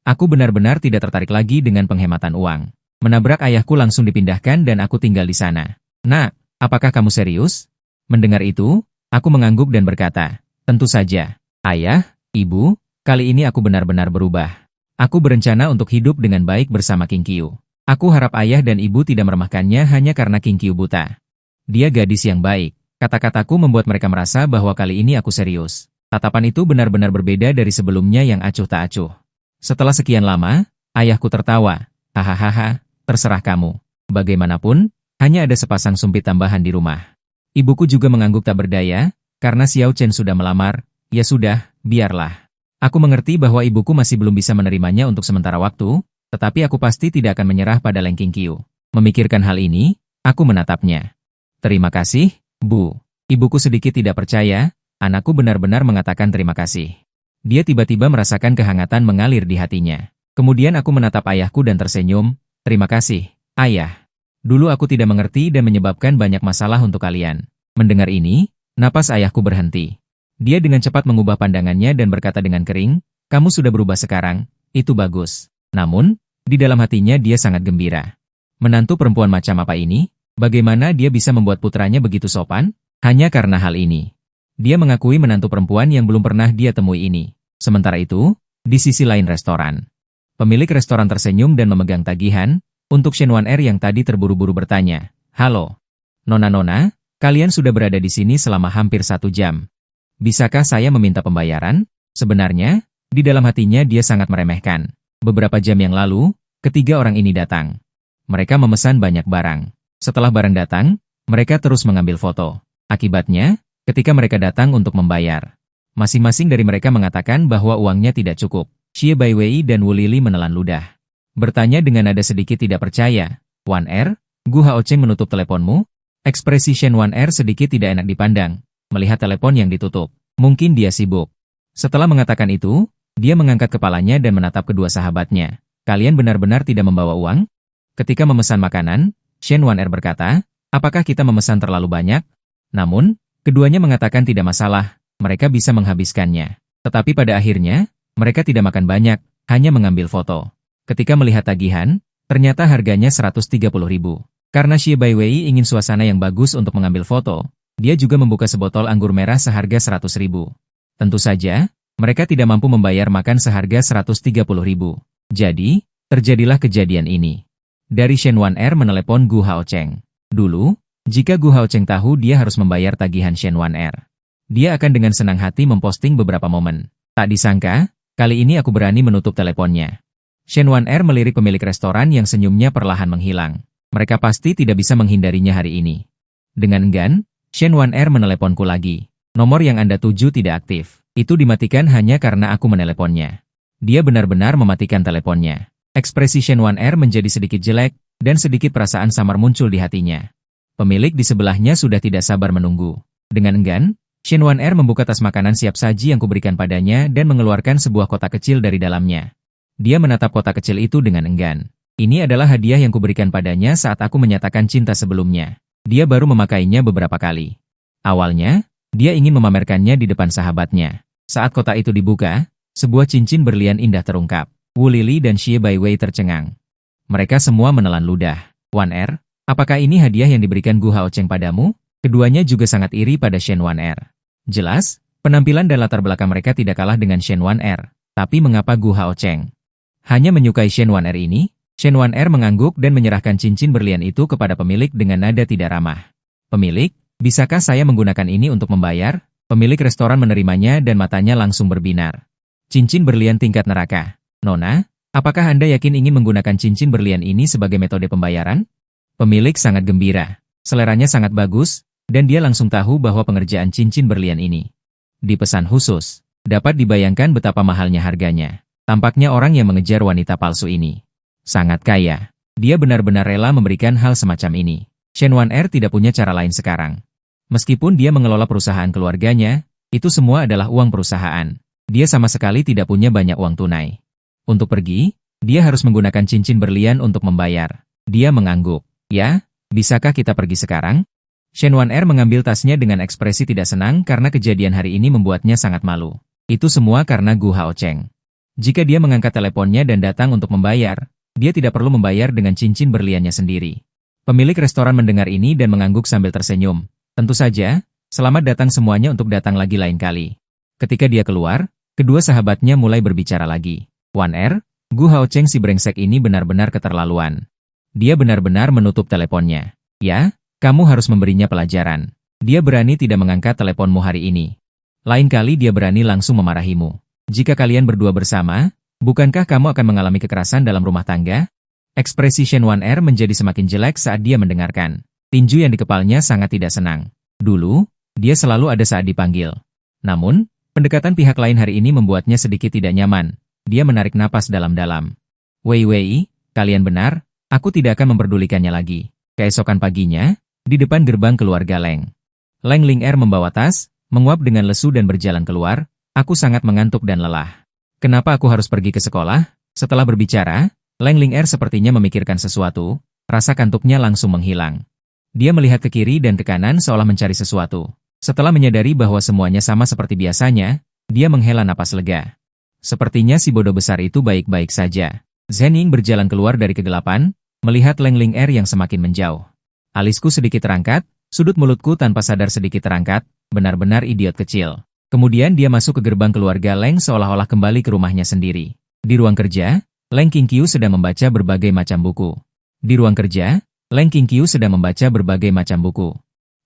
Aku benar-benar tidak tertarik lagi dengan penghematan uang. Menabrak ayahku langsung dipindahkan dan aku tinggal di sana. Nak, apakah kamu serius? Mendengar itu, aku mengangguk dan berkata, tentu saja. Ayah, Ibu, kali ini aku benar-benar berubah. Aku berencana untuk hidup dengan baik bersama King Qiu. Aku harap ayah dan ibu tidak meremehkannya hanya karena King Qiu buta. Dia gadis yang baik. Kata-kataku membuat mereka merasa bahwa kali ini aku serius. Tatapan itu benar-benar berbeda dari sebelumnya yang acuh tak acuh. Setelah sekian lama, ayahku tertawa. Hahaha, terserah kamu. Bagaimanapun, hanya ada sepasang sumpit tambahan di rumah. Ibuku juga mengangguk tak berdaya, karena Xiao Chen sudah melamar. Ya sudah, biarlah. Aku mengerti bahwa ibuku masih belum bisa menerimanya untuk sementara waktu, tetapi aku pasti tidak akan menyerah pada Leng King Qiu. Memikirkan hal ini, aku menatapnya. Terima kasih, Bu. Ibuku sedikit tidak percaya. Anakku benar-benar mengatakan terima kasih. Dia tiba-tiba merasakan kehangatan mengalir di hatinya. Kemudian aku menatap ayahku dan tersenyum. Terima kasih, Ayah. Dulu aku tidak mengerti dan menyebabkan banyak masalah untuk kalian. Mendengar ini, napas ayahku berhenti. Dia dengan cepat mengubah pandangannya dan berkata dengan kering, kamu sudah berubah sekarang, itu bagus. Namun, di dalam hatinya dia sangat gembira. Menantu perempuan macam apa ini? Bagaimana dia bisa membuat putranya begitu sopan? Hanya karena hal ini. Dia mengakui menantu perempuan yang belum pernah dia temui ini. Sementara itu, di sisi lain restoran. Pemilik restoran tersenyum dan memegang tagihan, untuk Shen Wan-er yang tadi terburu-buru bertanya, halo, Nona-nona, kalian sudah berada di sini selama hampir 1 jam. Bisakah saya meminta pembayaran? Sebenarnya, di dalam hatinya dia sangat meremehkan. Beberapa jam yang lalu, ketiga orang ini datang. Mereka memesan banyak barang. Setelah barang datang, mereka terus mengambil foto. Akibatnya, ketika mereka datang untuk membayar, masing-masing dari mereka mengatakan bahwa uangnya tidak cukup. Xie Baiwei dan Wu Lili menelan ludah. Bertanya dengan nada sedikit tidak percaya, Wan-er, Gu Hao-cheng menutup teleponmu? Ekspresi Shen Wan-er sedikit tidak enak dipandang, melihat telepon yang ditutup. Mungkin dia sibuk. Setelah mengatakan itu, dia mengangkat kepalanya dan menatap kedua sahabatnya. Kalian benar-benar tidak membawa uang? Ketika memesan makanan, Shen Wan-er berkata, apakah kita memesan terlalu banyak? Namun, keduanya mengatakan tidak masalah, mereka bisa menghabiskannya. Tetapi pada akhirnya, Mereka tidak makan banyak, hanya mengambil foto. Ketika melihat tagihan, ternyata harganya 130.000. Karena Xie Baiwei ingin suasana yang bagus untuk mengambil foto, dia juga membuka sebotol anggur merah seharga 100.000. Tentu saja, mereka tidak mampu membayar makan seharga 130.000. Jadi, terjadilah kejadian ini. Dari Shen Wan-er menelepon Gu Haocheng. Dulu, jika Gu Haocheng tahu dia harus membayar tagihan Shen Wan-er, dia akan dengan senang hati memposting beberapa momen. Tak disangka, kali ini aku berani menutup teleponnya. Shen Wan-er melirik pemilik restoran yang senyumnya perlahan menghilang. Mereka pasti tidak bisa menghindarinya hari ini. Dengan enggan, Shen Wan-er meneleponku lagi. Nomor yang Anda tuju tidak aktif. Itu dimatikan hanya karena aku meneleponnya. Dia benar-benar mematikan teleponnya. Ekspresi Shen Wan-er menjadi sedikit jelek, dan sedikit perasaan samar muncul di hatinya. Pemilik di sebelahnya sudah tidak sabar menunggu. Dengan enggan, Shen Wan-er membuka tas makanan siap saji yang kuberikan padanya dan mengeluarkan sebuah kotak kecil dari dalamnya. Dia menatap kotak kecil itu dengan enggan. Ini adalah hadiah yang kuberikan padanya saat aku menyatakan cinta sebelumnya. Dia baru memakainya beberapa kali. Awalnya, dia ingin memamerkannya di depan sahabatnya. Saat kotak itu dibuka, sebuah cincin berlian indah terungkap. Wu Lili dan Xie Baiwei tercengang. Mereka semua menelan ludah. Wan-er, apakah ini hadiah yang diberikan Gu Haocheng padamu? Keduanya juga sangat iri pada Shen Wan-er. Jelas, penampilan dan latar belakang mereka tidak kalah dengan Shen Wan-er. Tapi mengapa Gu Haocheng hanya menyukai Shen Wan-er ini? Shen Wan-er mengangguk dan menyerahkan cincin berlian itu kepada pemilik dengan nada tidak ramah. Pemilik, bisakah saya menggunakan ini untuk membayar? Pemilik restoran menerimanya dan matanya langsung berbinar. Cincin berlian tingkat neraka. Nona, apakah Anda yakin ingin menggunakan cincin berlian ini sebagai metode pembayaran? Pemilik sangat gembira. Seleranya sangat bagus, dan dia langsung tahu bahwa pengerjaan cincin berlian ini dipesan khusus. Dapat dibayangkan betapa mahalnya harganya. Tampaknya orang yang mengejar wanita palsu ini sangat kaya. Dia benar-benar rela memberikan hal semacam ini. Shen Wan-er tidak punya cara lain sekarang. Meskipun dia mengelola perusahaan keluarganya, itu semua adalah uang perusahaan. Dia sama sekali tidak punya banyak uang tunai. Untuk pergi, dia harus menggunakan cincin berlian untuk membayar. Dia mengangguk. Ya, bisakah kita pergi sekarang? Shen Wan-er mengambil tasnya dengan ekspresi tidak senang karena kejadian hari ini membuatnya sangat malu. Itu semua karena Gu Haocheng. Jika dia mengangkat teleponnya dan datang untuk membayar, dia tidak perlu membayar dengan cincin berliannya sendiri. Pemilik restoran mendengar ini dan mengangguk sambil tersenyum. Tentu saja, selamat datang semuanya untuk datang lagi lain kali. Ketika dia keluar, kedua sahabatnya mulai berbicara lagi. Wan-er, Gu Haocheng si brengsek ini benar-benar keterlaluan. Dia benar-benar menutup teleponnya. Ya, kamu harus memberinya pelajaran. Dia berani tidak mengangkat teleponmu hari ini. Lain kali dia berani langsung memarahimu. Jika kalian berdua bersama, bukankah kamu akan mengalami kekerasan dalam rumah tangga? Ekspresi Shen Wan-er menjadi semakin jelek saat dia mendengarkan. Tinju yang di kepalanya sangat tidak senang. Dulu, dia selalu ada saat dipanggil. Namun, pendekatan pihak lain hari ini membuatnya sedikit tidak nyaman. Dia menarik napas dalam-dalam. Wei Wei, kalian benar, aku tidak akan memperdulikannya lagi. Keesokan paginya, di depan gerbang keluarga Leng. Leng Ling-er membawa tas, menguap dengan lesu dan berjalan keluar. Aku sangat mengantuk dan lelah. Kenapa aku harus pergi ke sekolah? Setelah berbicara, Leng Ling-er sepertinya memikirkan sesuatu, rasa kantuknya langsung menghilang. Dia melihat ke kiri dan ke kanan seolah mencari sesuatu. Setelah menyadari bahwa semuanya sama seperti biasanya, dia menghela napas lega. Sepertinya si bodoh besar itu baik-baik saja. Zhen Ying berjalan keluar dari kegelapan, melihat Leng Ling-er yang semakin menjauh. Alisku sedikit terangkat, sudut mulutku tanpa sadar sedikit terangkat, benar-benar idiot kecil. Kemudian dia masuk ke gerbang keluarga Leng seolah-olah kembali ke rumahnya sendiri. Di ruang kerja, Leng Qingqiu sedang membaca berbagai macam buku. Di ruang kerja, Leng Qingqiu sedang membaca berbagai macam buku.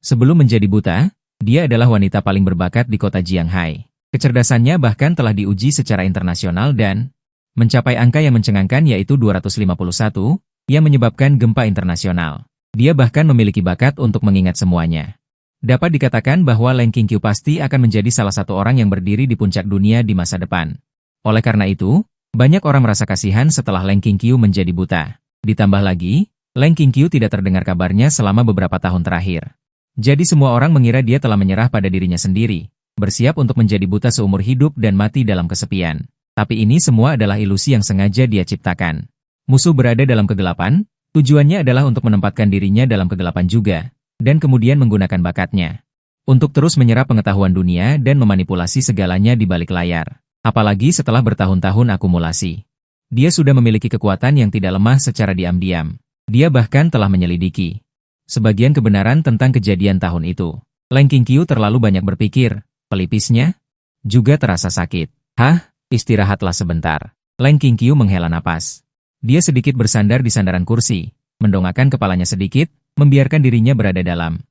Sebelum menjadi buta, dia adalah wanita paling berbakat di kota Jianghai. Kecerdasannya bahkan telah diuji secara internasional dan mencapai angka yang mencengangkan yaitu 251, yang menyebabkan gempa internasional. Dia bahkan memiliki bakat untuk mengingat semuanya. Dapat dikatakan bahwa Leng Qingqiu pasti akan menjadi salah satu orang yang berdiri di puncak dunia di masa depan. Oleh karena itu, banyak orang merasa kasihan setelah Leng Qingqiu menjadi buta. Ditambah lagi, Leng Qingqiu tidak terdengar kabarnya selama beberapa tahun terakhir. Jadi semua orang mengira dia telah menyerah pada dirinya sendiri, bersiap untuk menjadi buta seumur hidup dan mati dalam kesepian. Tapi ini semua adalah ilusi yang sengaja dia ciptakan. Musuh berada dalam kegelapan, tujuannya adalah untuk menempatkan dirinya dalam kegelapan juga, dan kemudian menggunakan bakatnya untuk terus menyerap pengetahuan dunia dan memanipulasi segalanya di balik layar. Apalagi setelah bertahun-tahun akumulasi. Dia sudah memiliki kekuatan yang tidak lemah secara diam-diam. Dia bahkan telah menyelidiki sebagian kebenaran tentang kejadian tahun itu. Leng Qingqiu terlalu banyak berpikir, pelipisnya juga terasa sakit. Hah, istirahatlah sebentar. Leng Qingqiu menghela napas. Dia sedikit bersandar di sandaran kursi, mendongakkan kepalanya sedikit, membiarkan dirinya berada dalam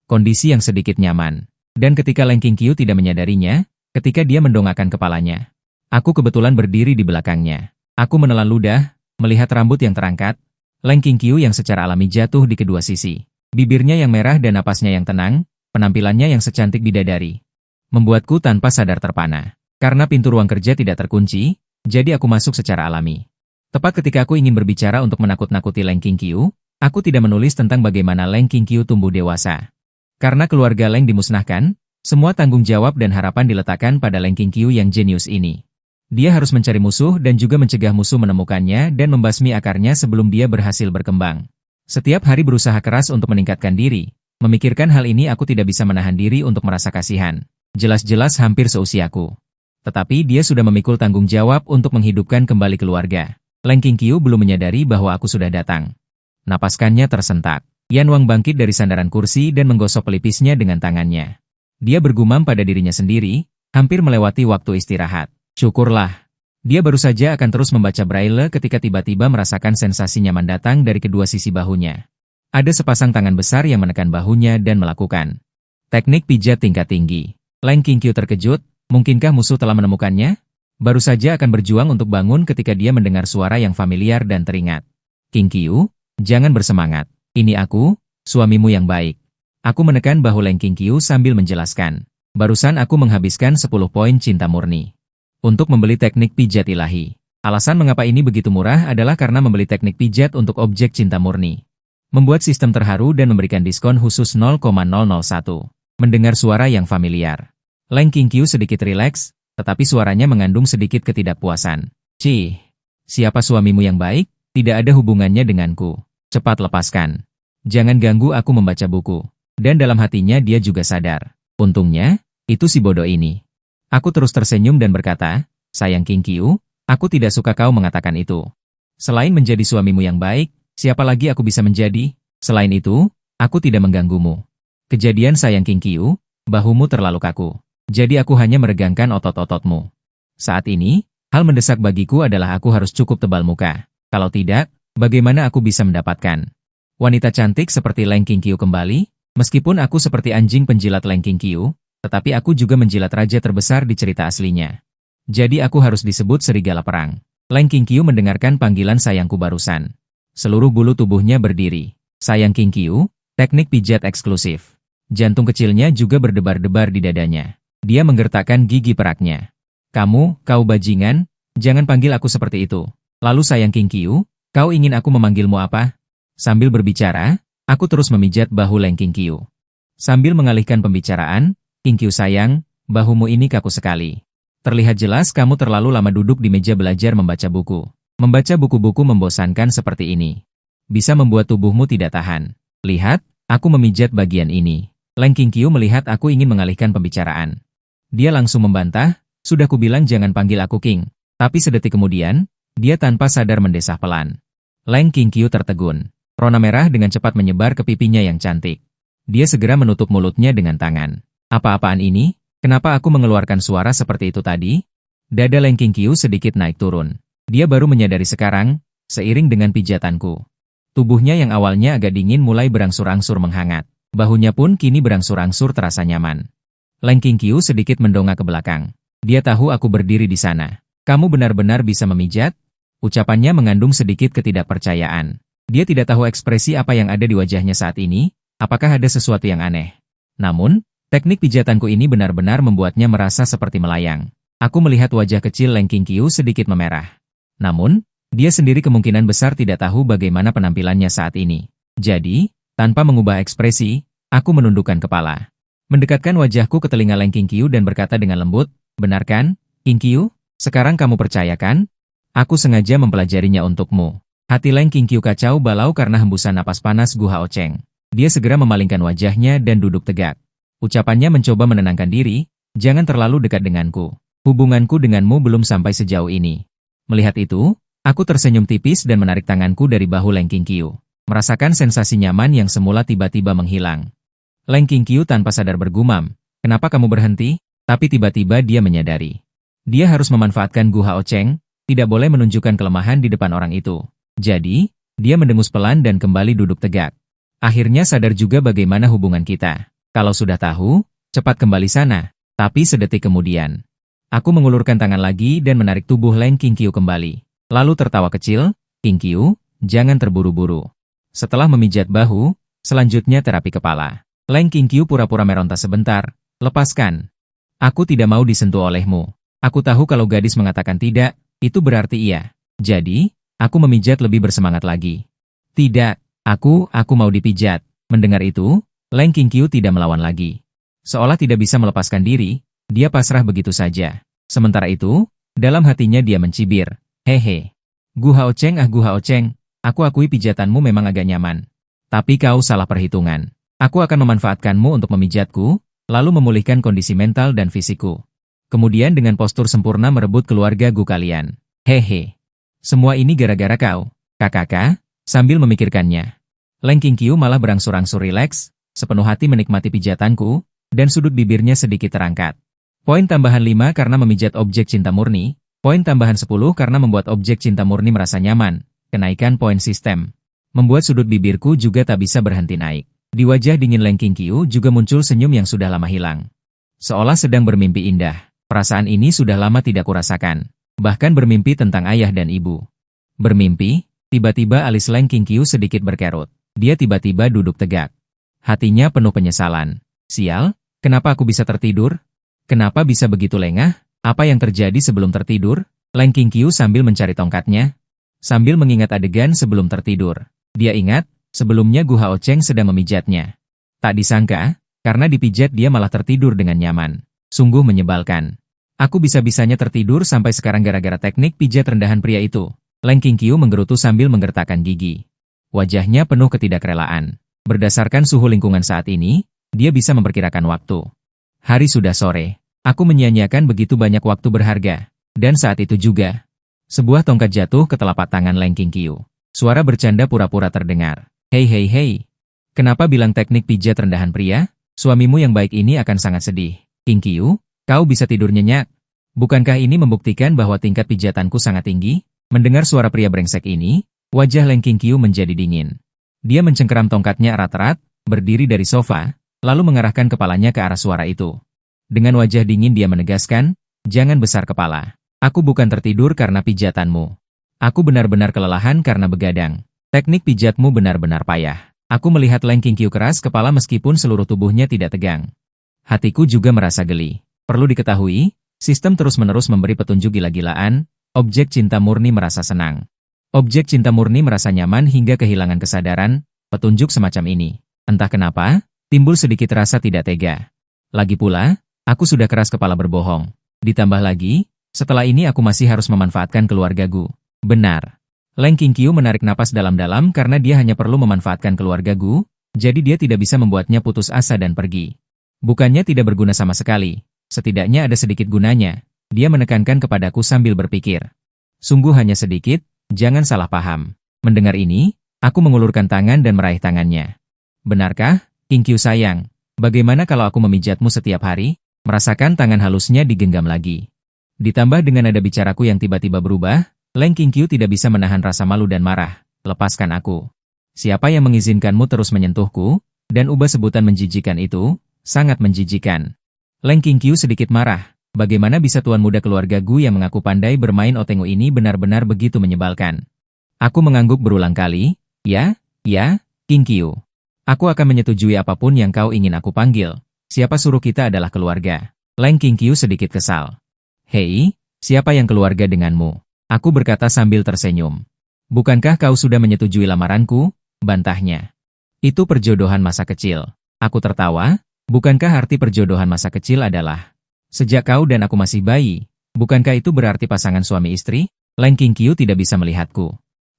kondisi yang sedikit nyaman. Dan ketika Leng Qingqiu tidak menyadarinya, ketika dia mendongakkan kepalanya, aku kebetulan berdiri di belakangnya. Aku menelan ludah, melihat rambut yang terangkat, Leng Qingqiu yang secara alami jatuh di kedua sisi. Bibirnya yang merah dan napasnya yang tenang, penampilannya yang secantik bidadari. Membuatku tanpa sadar terpana. Karena pintu ruang kerja tidak terkunci, jadi aku masuk secara alami. Tepat ketika aku ingin berbicara untuk menakut-nakuti Leng Qingqiu, aku tidak menulis tentang bagaimana Leng Qingqiu tumbuh dewasa. Karena keluarga Leng dimusnahkan, semua tanggung jawab dan harapan diletakkan pada Leng Qingqiu yang jenius ini. Dia harus mencari musuh dan juga mencegah musuh menemukannya dan membasmi akarnya sebelum dia berhasil berkembang. Setiap hari berusaha keras untuk meningkatkan diri. Memikirkan hal ini aku tidak bisa menahan diri untuk merasa kasihan. Jelas-jelas hampir seusiaku. Tetapi dia sudah memikul tanggung jawab untuk menghidupkan kembali keluarga. Leng Qingqiu belum menyadari bahwa aku sudah datang. Napaskannya tersentak. Yan Wang bangkit dari sandaran kursi dan menggosok pelipisnya dengan tangannya. Dia bergumam pada dirinya sendiri, hampir melewati waktu istirahat. Syukurlah. Dia baru saja akan terus membaca braille ketika tiba-tiba merasakan sensasi nyaman datang dari kedua sisi bahunya. Ada sepasang tangan besar yang menekan bahunya dan melakukan teknik pijat tingkat tinggi. Leng Qingqiu terkejut, mungkinkah musuh telah menemukannya? Baru saja akan berjuang untuk bangun ketika dia mendengar suara yang familiar dan teringat. Qingqiu, jangan bersemangat. Ini aku, suamimu yang baik. Aku menekan bahu Leng Qingqiu sambil menjelaskan. Barusan aku menghabiskan 10 poin cinta murni untuk membeli teknik pijat ilahi. Alasan mengapa ini begitu murah adalah karena membeli teknik pijat untuk objek cinta murni membuat sistem terharu dan memberikan diskon khusus 0,001. Mendengar suara yang familiar. Leng Qingqiu sedikit rileks, tetapi suaranya mengandung sedikit ketidakpuasan. Cih, siapa suamimu yang baik? Tidak ada hubungannya denganku. Cepat lepaskan. Jangan ganggu aku membaca buku. Dan dalam hatinya dia juga sadar. Untungnya, itu si bodoh ini. Aku terus tersenyum dan berkata, sayang Qingqiu, aku tidak suka kau mengatakan itu. Selain menjadi suamimu yang baik, siapa lagi aku bisa menjadi? Selain itu, aku tidak mengganggumu. Kejadian sayang Qingqiu, bahumu terlalu kaku. Jadi aku hanya meregangkan otot-ototmu. Saat ini, hal mendesak bagiku adalah aku harus cukup tebal muka. Kalau tidak, bagaimana aku bisa mendapatkan wanita cantik seperti Leng Qingqiu kembali? Meskipun aku seperti anjing penjilat Leng Qingqiu, tetapi aku juga menjilat raja terbesar di cerita aslinya. Jadi aku harus disebut serigala perang. Leng Qingqiu mendengarkan panggilan sayangku barusan. Seluruh bulu tubuhnya berdiri. Sayang Qingqiu, teknik pijat eksklusif. Jantung kecilnya juga berdebar-debar di dadanya. Dia menggertakkan gigi peraknya. Kau bajingan, jangan panggil aku seperti itu. Lalu sayang Qingqiu, kau ingin aku memanggilmu apa? Sambil berbicara, aku terus memijat bahu Leng Qingqiu. Sambil mengalihkan pembicaraan, Qingqiu sayang, bahumu ini kaku sekali. Terlihat jelas kamu terlalu lama duduk di meja belajar membaca buku. Membaca buku-buku membosankan seperti ini bisa membuat tubuhmu tidak tahan. Lihat, aku memijat bagian ini. Leng Qingqiu melihat aku ingin mengalihkan pembicaraan. Dia langsung membantah, sudah kubilang jangan panggil aku King. Tapi sedetik kemudian, dia tanpa sadar mendesah pelan. Leng Qingqiu tertegun. Rona merah dengan cepat menyebar ke pipinya yang cantik. Dia segera menutup mulutnya dengan tangan. Apa-apaan ini? Kenapa aku mengeluarkan suara seperti itu tadi? Dada Leng Qingqiu sedikit naik turun. Dia baru menyadari sekarang, seiring dengan pijatanku. Tubuhnya yang awalnya agak dingin mulai berangsur-angsur menghangat. Bahunya pun kini berangsur-angsur terasa nyaman. Leng Qingqiu sedikit mendongak ke belakang. Dia tahu aku berdiri di sana. Kamu benar-benar bisa memijat? Ucapannya mengandung sedikit ketidakpercayaan. Dia tidak tahu ekspresi apa yang ada di wajahnya saat ini, apakah ada sesuatu yang aneh. Namun, teknik pijatanku ini benar-benar membuatnya merasa seperti melayang. Aku melihat wajah kecil Leng Qingqiu sedikit memerah. Namun, dia sendiri kemungkinan besar tidak tahu bagaimana penampilannya saat ini. Jadi, tanpa mengubah ekspresi, aku menundukkan kepala. Mendekatkan wajahku ke telinga Leng Qingqiu dan berkata dengan lembut, benar kan, Qingqiu? Sekarang kamu percaya kan? Aku sengaja mempelajarinya untukmu. Hati Leng Qingqiu kacau balau karena hembusan napas panas Gu Hao Cheng. Dia segera memalingkan wajahnya dan duduk tegak. Ucapannya mencoba menenangkan diri, jangan terlalu dekat denganku. Hubunganku denganmu belum sampai sejauh ini. Melihat itu, aku tersenyum tipis dan menarik tanganku dari bahu Leng Qingqiu. Merasakan sensasi nyaman yang semula tiba-tiba menghilang. Leng Qingqiu tanpa sadar bergumam, "Kenapa kamu berhenti?" Tapi tiba-tiba dia menyadari. Dia harus memanfaatkan Gu Hao Cheng, tidak boleh menunjukkan kelemahan di depan orang itu. Jadi, dia mendengus pelan dan kembali duduk tegak. Akhirnya sadar juga bagaimana hubungan kita. Kalau sudah tahu, cepat kembali sana. Tapi sedetik kemudian, aku mengulurkan tangan lagi dan menarik tubuh Leng Qingqiu kembali. Lalu tertawa kecil, "Qingqiu, jangan terburu-buru." Setelah memijat bahu, selanjutnya terapi kepala. Leng Qingqiu pura-pura meronta sebentar, "Lepaskan. Aku tidak mau disentuh olehmu." Aku tahu kalau gadis mengatakan tidak, itu berarti iya. Jadi, aku memijat lebih bersemangat lagi. "Tidak. Aku mau dipijat." Mendengar itu, Leng Qingqiu tidak melawan lagi. Seolah tidak bisa melepaskan diri, dia pasrah begitu saja. Sementara itu, dalam hatinya dia mencibir, "Hehe. Gu Hao Cheng, Gu Hao Cheng, aku akui pijatanmu memang agak nyaman. Tapi kau salah perhitungan. Aku akan memanfaatkanmu untuk memijatku, lalu memulihkan kondisi mental dan fisikku. Kemudian dengan postur sempurna merebut keluarga Gu kalian. Hehe. Semua ini gara-gara kau, kakak," sambil memikirkannya. Leng Qingqiu malah berangsur-angsur rileks, sepenuh hati menikmati pijatanku, dan sudut bibirnya sedikit terangkat. Poin tambahan 5 karena memijat objek cinta murni, poin tambahan 10 karena membuat objek cinta murni merasa nyaman, kenaikan poin sistem. Membuat sudut bibirku juga tak bisa berhenti naik. Di wajah dingin Leng Qingqiu juga muncul senyum yang sudah lama hilang. Seolah sedang bermimpi indah, perasaan ini sudah lama tidak kurasakan, bahkan bermimpi tentang ayah dan ibu. Bermimpi, tiba-tiba alis Leng Qingqiu sedikit berkerut. Dia tiba-tiba duduk tegak. Hatinya penuh penyesalan. Sial, kenapa aku bisa tertidur? Kenapa bisa begitu lengah? Apa yang terjadi sebelum tertidur? Leng Qingqiu sambil mencari tongkatnya. Sambil mengingat adegan sebelum tertidur. Dia ingat, sebelumnya Gu Hao Cheng sedang memijatnya. Tak disangka, karena dipijat dia malah tertidur dengan nyaman. Sungguh menyebalkan. Aku bisa-bisanya tertidur sampai sekarang gara-gara teknik pijat rendahan pria itu. Leng Qingqiu menggerutu sambil menggertakkan gigi. Wajahnya penuh ketidakrelaan. Berdasarkan suhu lingkungan saat ini, dia bisa memperkirakan waktu. Hari sudah sore. Aku menyia-nyiakan begitu banyak waktu berharga. Dan saat itu juga, sebuah tongkat jatuh ke telapak tangan Leng Qingqiu. Suara bercanda pura-pura terdengar. "Hei hei hei. Kenapa bilang teknik pijat rendahan pria? Suamimu yang baik ini akan sangat sedih. Qingqiu, kau bisa tidur nyenyak. Bukankah ini membuktikan bahwa tingkat pijatanku sangat tinggi?" Mendengar suara pria brengsek ini, wajah Leng Qingqiu menjadi dingin. Dia mencengkeram tongkatnya erat-erat, berdiri dari sofa, lalu mengarahkan kepalanya ke arah suara itu. Dengan wajah dingin dia menegaskan, "Jangan besar kepala. Aku bukan tertidur karena pijatanmu. Aku benar-benar kelelahan karena begadang. Teknik pijatmu benar-benar payah." Aku melihat Leng Qingqiu keras kepala meskipun seluruh tubuhnya tidak tegang. Hatiku juga merasa geli. Perlu diketahui, sistem terus-menerus memberi petunjuk gila-gilaan, objek cinta murni merasa senang. Objek cinta murni merasa nyaman hingga kehilangan kesadaran, petunjuk semacam ini. Entah kenapa, timbul sedikit rasa tidak tega. Lagi pula, aku sudah keras kepala berbohong. Ditambah lagi, setelah ini aku masih harus memanfaatkan keluarga Gu. Benar. Leng Qingqiu menarik napas dalam-dalam karena dia hanya perlu memanfaatkan keluarga Gu, jadi dia tidak bisa membuatnya putus asa dan pergi. Bukannya tidak berguna sama sekali, setidaknya ada sedikit gunanya. Dia menekankan kepadaku sambil berpikir. Sungguh hanya sedikit. Jangan salah paham. Mendengar ini, aku mengulurkan tangan dan meraih tangannya. "Benarkah, Qingqiu sayang? Bagaimana kalau aku memijatmu setiap hari?" Merasakan tangan halusnya digenggam lagi. Ditambah dengan nada bicaraku yang tiba-tiba berubah, Leng Qingqiu tidak bisa menahan rasa malu dan marah. "Lepaskan aku. Siapa yang mengizinkanmu terus menyentuhku?" Dan ubah sebutan menjijikan itu, sangat menjijikan. Leng Qingqiu sedikit marah. Bagaimana bisa tuan muda keluarga Gu yang mengaku pandai bermain otengo ini benar-benar begitu menyebalkan? Aku mengangguk berulang kali, ya, Qingqiu. Aku akan menyetujui apapun yang kau ingin aku panggil. Siapa suruh kita adalah keluarga? Leng Qingqiu sedikit kesal. "Hei, siapa yang keluarga denganmu?" Aku berkata sambil tersenyum. "Bukankah kau sudah menyetujui lamaranku?" Bantahnya. "Itu perjodohan masa kecil." Aku tertawa, bukankah arti perjodohan masa kecil adalah sejak kau dan aku masih bayi? Bukankah itu berarti pasangan suami istri? Leng Qingqiu tidak bisa melihatku.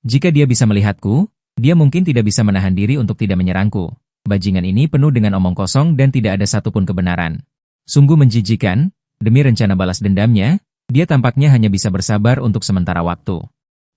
Jika dia bisa melihatku, dia mungkin tidak bisa menahan diri untuk tidak menyerangku. Bajingan ini penuh dengan omong kosong dan tidak ada satupun kebenaran. Sungguh menjijikan, Demi rencana balas dendamnya, dia tampaknya hanya bisa bersabar untuk sementara waktu.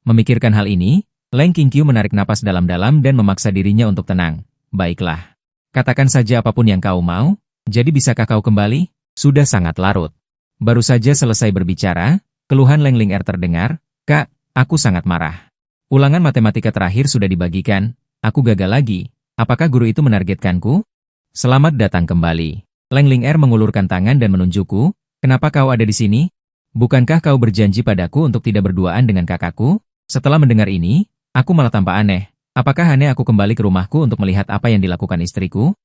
Memikirkan hal ini, Leng Qingqiu menarik napas dalam-dalam dan memaksa dirinya untuk tenang. Baiklah. Katakan saja apapun yang kau mau, jadi bisakah kau kembali? Sudah sangat larut. Baru saja selesai berbicara, keluhan Leng Ling Er terdengar, Kak, aku sangat marah. Ulangan matematika terakhir sudah dibagikan, aku gagal lagi. Apakah guru itu menargetkanku? Selamat datang kembali. Leng Ling Er mengulurkan tangan dan menunjukku, kenapa kau ada di sini? Bukankah kau berjanji padaku untuk tidak berduaan dengan kakakku? Setelah mendengar ini, aku malah tampak aneh. Apakah aneh aku kembali ke rumahku untuk melihat apa yang dilakukan istriku?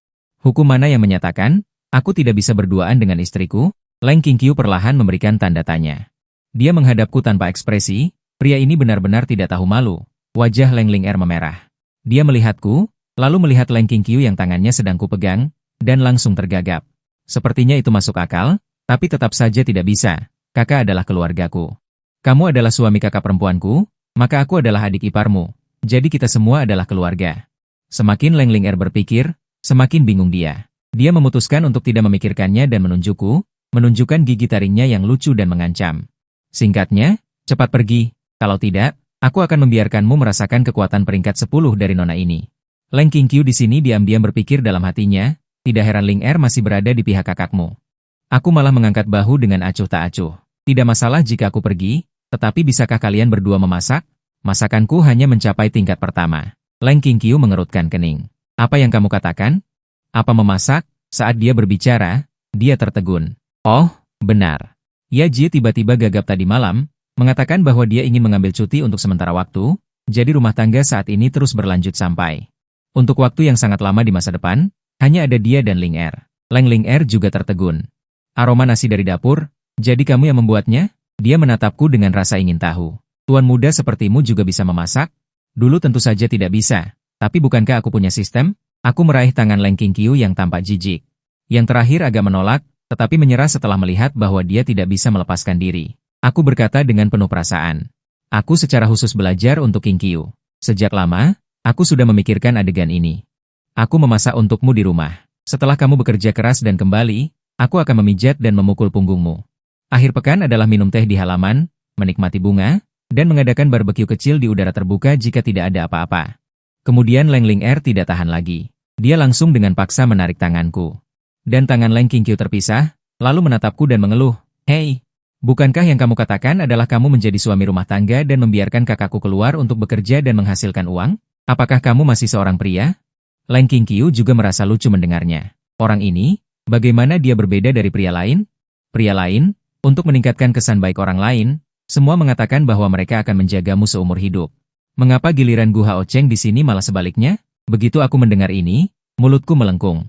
Hukum mana yang menyatakan, aku tidak bisa berduaan dengan istriku? Leng Qingqiu perlahan memberikan tanda tanya. Dia menghadapku tanpa ekspresi, pria ini benar-benar tidak tahu malu. Wajah Leng Ling Er memerah. Dia melihatku, lalu melihat Leng Qingqiu yang tangannya sedang kupegang, dan langsung tergagap. Sepertinya itu masuk akal, tapi tetap saja tidak bisa. Kakak adalah keluargaku. Kamu adalah suami kakak perempuanku, maka aku adalah adik iparmu. Jadi kita semua adalah keluarga. Semakin Leng Ling Er berpikir, semakin bingung dia. Dia memutuskan untuk tidak memikirkannya dan menunjukkan gigi taringnya yang lucu dan mengancam. Singkatnya, cepat pergi, kalau tidak, aku akan membiarkanmu merasakan kekuatan peringkat 10 dari nona ini. Leng Qingqiu di sini diam-diam berpikir dalam hatinya, tidak heran Ling Er masih berada di pihak kakakmu. Aku malah mengangkat bahu dengan acuh tak acuh. Tidak masalah jika aku pergi, tetapi bisakah kalian berdua memasak? Masakanku hanya mencapai tingkat pertama. Leng Qingqiu mengerutkan kening. Apa yang kamu katakan? Apa memasak? Saat dia berbicara, dia tertegun. Oh, benar. Ya Ji tiba-tiba gagap tadi malam, mengatakan bahwa dia ingin mengambil cuti untuk sementara waktu, jadi rumah tangga saat ini terus berlanjut sampai. Untuk waktu yang sangat lama di masa depan, hanya ada dia dan Ling Er. Leng Ling Er juga tertegun. Aroma nasi dari dapur, jadi kamu yang membuatnya? Dia menatapku dengan rasa ingin tahu. Tuan muda sepertimu juga bisa memasak? Dulu tentu saja tidak bisa, tapi bukankah aku punya sistem? Aku meraih tangan Leng Qingqiu yang tampak jijik. Yang terakhir agak menolak, tetapi menyerah setelah melihat bahwa dia tidak bisa melepaskan diri. Aku berkata dengan penuh perasaan. Aku secara khusus belajar untuk Qingqiu. Sejak lama, aku sudah memikirkan adegan ini. Aku memasak untukmu di rumah. Setelah kamu bekerja keras dan kembali, aku akan memijat dan memukul punggungmu. Akhir pekan adalah minum teh di halaman, menikmati bunga, dan mengadakan barbeque kecil di udara terbuka jika tidak ada apa-apa. Kemudian Leng Ling Er tidak tahan lagi. Dia langsung dengan paksa menarik tanganku. Dan tangan Leng Qingqiu terpisah, lalu menatapku dan mengeluh. Hei, bukankah yang kamu katakan adalah kamu menjadi suami rumah tangga dan membiarkan kakakku keluar untuk bekerja dan menghasilkan uang? Apakah kamu masih seorang pria? Leng Qingqiu juga merasa lucu mendengarnya. Orang ini, bagaimana dia berbeda dari pria lain? Pria lain, untuk meningkatkan kesan baik orang lain, semua mengatakan bahwa mereka akan menjagamu seumur hidup. Mengapa giliran Gu Hao Cheng di sini malah sebaliknya? Begitu aku mendengar ini, mulutku melengkung.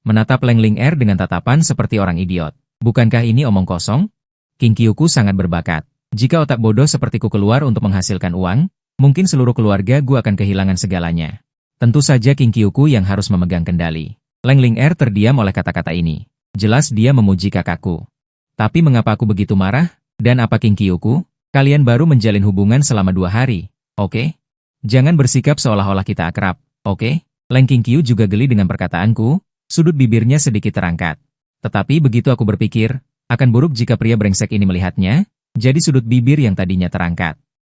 Menatap Leng Ling Er dengan tatapan seperti orang idiot. Bukankah ini omong kosong? Qingqiuku sangat berbakat. Jika otak bodoh sepertiku keluar untuk menghasilkan uang, mungkin seluruh keluarga Gu akan kehilangan segalanya. Tentu saja Qingqiuku yang harus memegang kendali. Leng Ling Er terdiam oleh kata-kata ini. Jelas dia memuji kakakku. Tapi mengapa aku begitu marah? Dan apa Qingqiuku? Kalian baru menjalin hubungan selama 2 hari, oke? Jangan bersikap seolah-olah kita akrab, oke? Leng Qingqiu juga geli dengan perkataanku, sudut bibirnya sedikit terangkat. Tetapi begitu aku berpikir, akan buruk jika pria brengsek ini melihatnya, jadi sudut bibir yang tadinya terangkat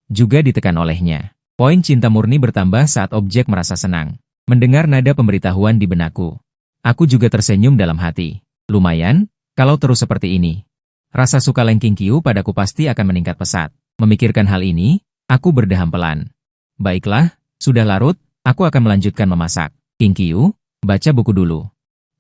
juga ditekan olehnya. Poin cinta murni bertambah saat objek merasa senang. Mendengar nada pemberitahuan di benakku. Aku juga tersenyum dalam hati. Lumayan, kalau terus seperti ini. Rasa suka Leng Qingqiu padaku pasti akan meningkat pesat. Memikirkan hal ini, aku berdeham pelan. Baiklah, sudah larut, aku akan melanjutkan memasak. Qingqiu, baca buku dulu.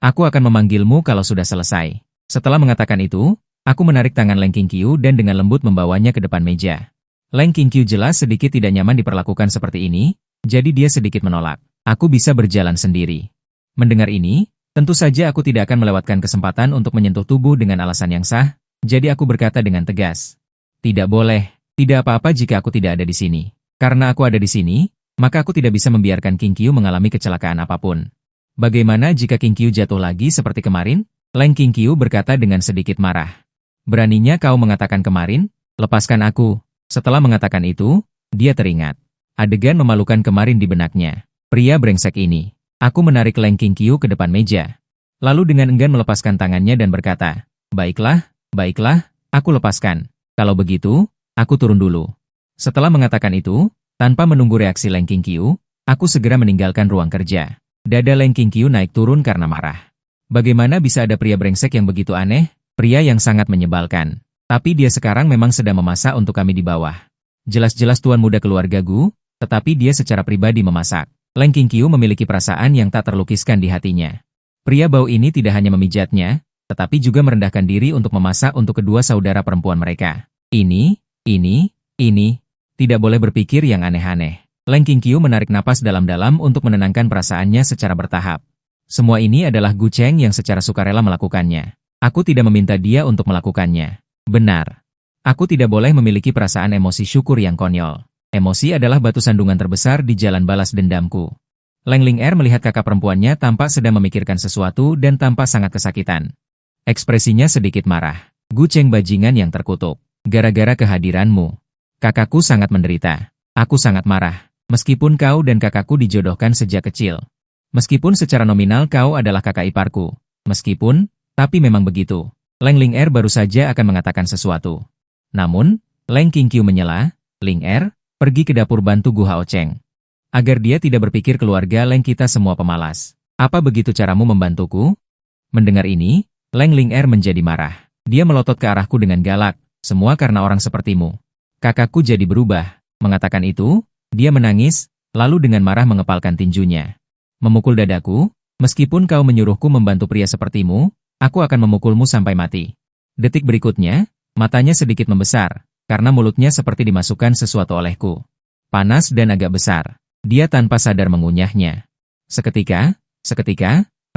Aku akan memanggilmu kalau sudah selesai. Setelah mengatakan itu, aku menarik tangan Leng Qingqiu dan dengan lembut membawanya ke depan meja. Leng Qingqiu jelas sedikit tidak nyaman diperlakukan seperti ini, jadi dia sedikit menolak. Aku bisa berjalan sendiri. Mendengar ini, tentu saja aku tidak akan melewatkan kesempatan untuk menyentuh tubuh dengan alasan yang sah, jadi aku berkata dengan tegas. Tidak boleh, tidak apa-apa jika aku tidak ada di sini. Karena aku ada di sini, maka aku tidak bisa membiarkan Qingqiu mengalami kecelakaan apapun. Bagaimana jika Qingqiu jatuh lagi seperti kemarin? Leng Qingqiu berkata dengan sedikit marah. Beraninya kau mengatakan kemarin? Lepaskan aku. Setelah mengatakan itu, dia teringat. Adegan memalukan kemarin di benaknya. Pria brengsek ini. Aku menarik Leng Qingqiu ke depan meja. Lalu dengan enggan melepaskan tangannya dan berkata, baiklah, Baiklah, aku lepaskan. Kalau begitu, aku turun dulu. Setelah mengatakan itu, tanpa menunggu reaksi Leng Qingqiu, aku segera meninggalkan ruang kerja. Dada Leng Qingqiu naik turun karena marah. Bagaimana bisa ada pria brengsek yang begitu aneh? Pria yang sangat menyebalkan. Tapi dia sekarang memang sedang memasak untuk kami di bawah. Jelas-jelas tuan muda keluarga Gu, tetapi dia secara pribadi memasak. Leng Qingqiu memiliki perasaan yang tak terlukiskan di hatinya. Pria bau ini tidak hanya memijatnya, tetapi juga merendahkan diri untuk memasak untuk kedua saudara perempuan mereka. Ini, tidak boleh berpikir yang aneh-aneh. Leng Qingqiu menarik napas dalam-dalam untuk menenangkan perasaannya secara bertahap. Semua ini adalah Gu Cheng yang secara sukarela melakukannya. Aku tidak meminta dia untuk melakukannya. Benar. Aku tidak boleh memiliki perasaan emosi syukur yang konyol. Emosi adalah batu sandungan terbesar di jalan balas dendamku. Leng Ling melihat kakak perempuannya tampak sedang memikirkan sesuatu dan tampak sangat kesakitan. Ekspresinya sedikit marah. Gu Cheng bajingan yang terkutuk. Gara-gara kehadiranmu. Kakakku sangat menderita. Aku sangat marah. Meskipun kau dan kakakku dijodohkan sejak kecil. Meskipun secara nominal kau adalah kakak iparku. Meskipun, tapi memang begitu. Leng Ling baru saja akan mengatakan sesuatu. Namun, Leng Qingqiu menyela, Ling pergi ke dapur bantu Gu Hao Cheng. Agar dia tidak berpikir keluarga Leng kita semua pemalas. Apa begitu caramu membantuku? Mendengar ini, Leng Ling menjadi marah. Dia melotot ke arahku dengan galak, semua karena orang sepertimu. Kakakku jadi berubah. Mengatakan itu, dia menangis, lalu dengan marah mengepalkan tinjunya. Memukul dadaku, meskipun kau menyuruhku membantu pria sepertimu, aku akan memukulmu sampai mati. Detik berikutnya, matanya sedikit membesar, karena mulutnya seperti dimasukkan sesuatu olehku. Panas dan agak besar. Dia tanpa sadar mengunyahnya. Seketika,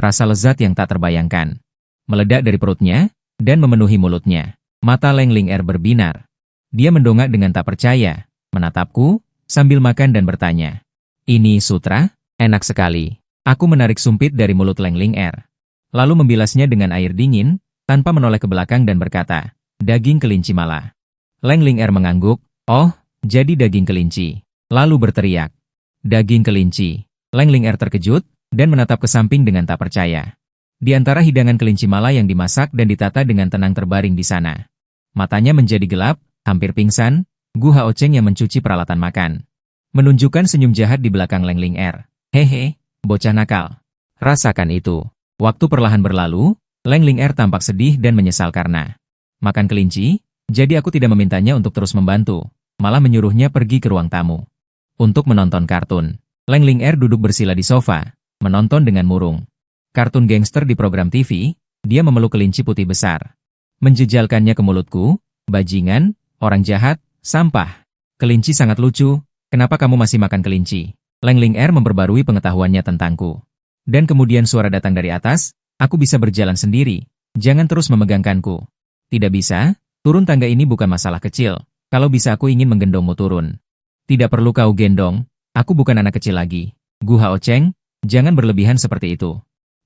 rasa lezat yang tak terbayangkan meledak dari perutnya, dan memenuhi mulutnya. Mata Leng Ling berbinar. Dia mendongak dengan tak percaya, menatapku, sambil makan dan bertanya. Ini sutra? Enak sekali. Aku menarik sumpit dari mulut Leng Ling lalu membilasnya dengan air dingin, tanpa menoleh ke belakang dan berkata, daging kelinci malah. Leng Ling mengangguk, oh, jadi daging kelinci. Lalu berteriak, daging kelinci. Leng Ling terkejut, dan menatap ke samping dengan tak percaya. Di antara hidangan kelinci mala yang dimasak dan ditata dengan tenang terbaring di sana. Matanya menjadi gelap, hampir pingsan, Gu Hao Cheng yang mencuci peralatan makan. Menunjukkan senyum jahat di belakang Leng Ling Hehe, bocah nakal. Rasakan itu. Waktu perlahan berlalu, Leng Ling tampak sedih dan menyesal karena makan kelinci, jadi aku tidak memintanya untuk terus membantu, malah menyuruhnya pergi ke ruang tamu. Untuk menonton kartun. Leng Ling duduk bersila di sofa, menonton dengan murung. Kartun gangster di program TV, dia memeluk kelinci putih besar. Menjejalkannya ke mulutku, bajingan, orang jahat, sampah. Kelinci sangat lucu, kenapa kamu masih makan kelinci? Leng Ling memperbarui pengetahuannya tentangku. Dan kemudian suara datang dari atas, aku bisa berjalan sendiri, jangan terus memegangkanku. Tidak bisa, turun tangga ini bukan masalah kecil, kalau bisa aku ingin menggendongmu turun. Tidak perlu kau gendong, aku bukan anak kecil lagi. Gu Hao Cheng, jangan berlebihan seperti itu.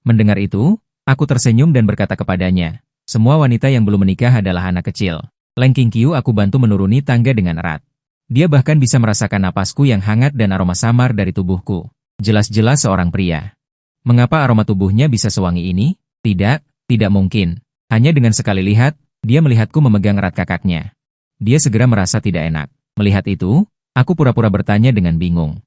Mendengar itu, aku tersenyum dan berkata kepadanya, semua wanita yang belum menikah adalah anak kecil. Leng Qingqiu aku bantu menuruni tangga dengan erat. Dia bahkan bisa merasakan napasku yang hangat dan aroma samar dari tubuhku. Jelas-jelas seorang pria. Mengapa aroma tubuhnya bisa sewangi ini? Tidak mungkin. Hanya dengan sekali lihat, dia melihatku memegang erat kakaknya. Dia segera merasa tidak enak. Melihat itu, aku pura-pura bertanya dengan bingung.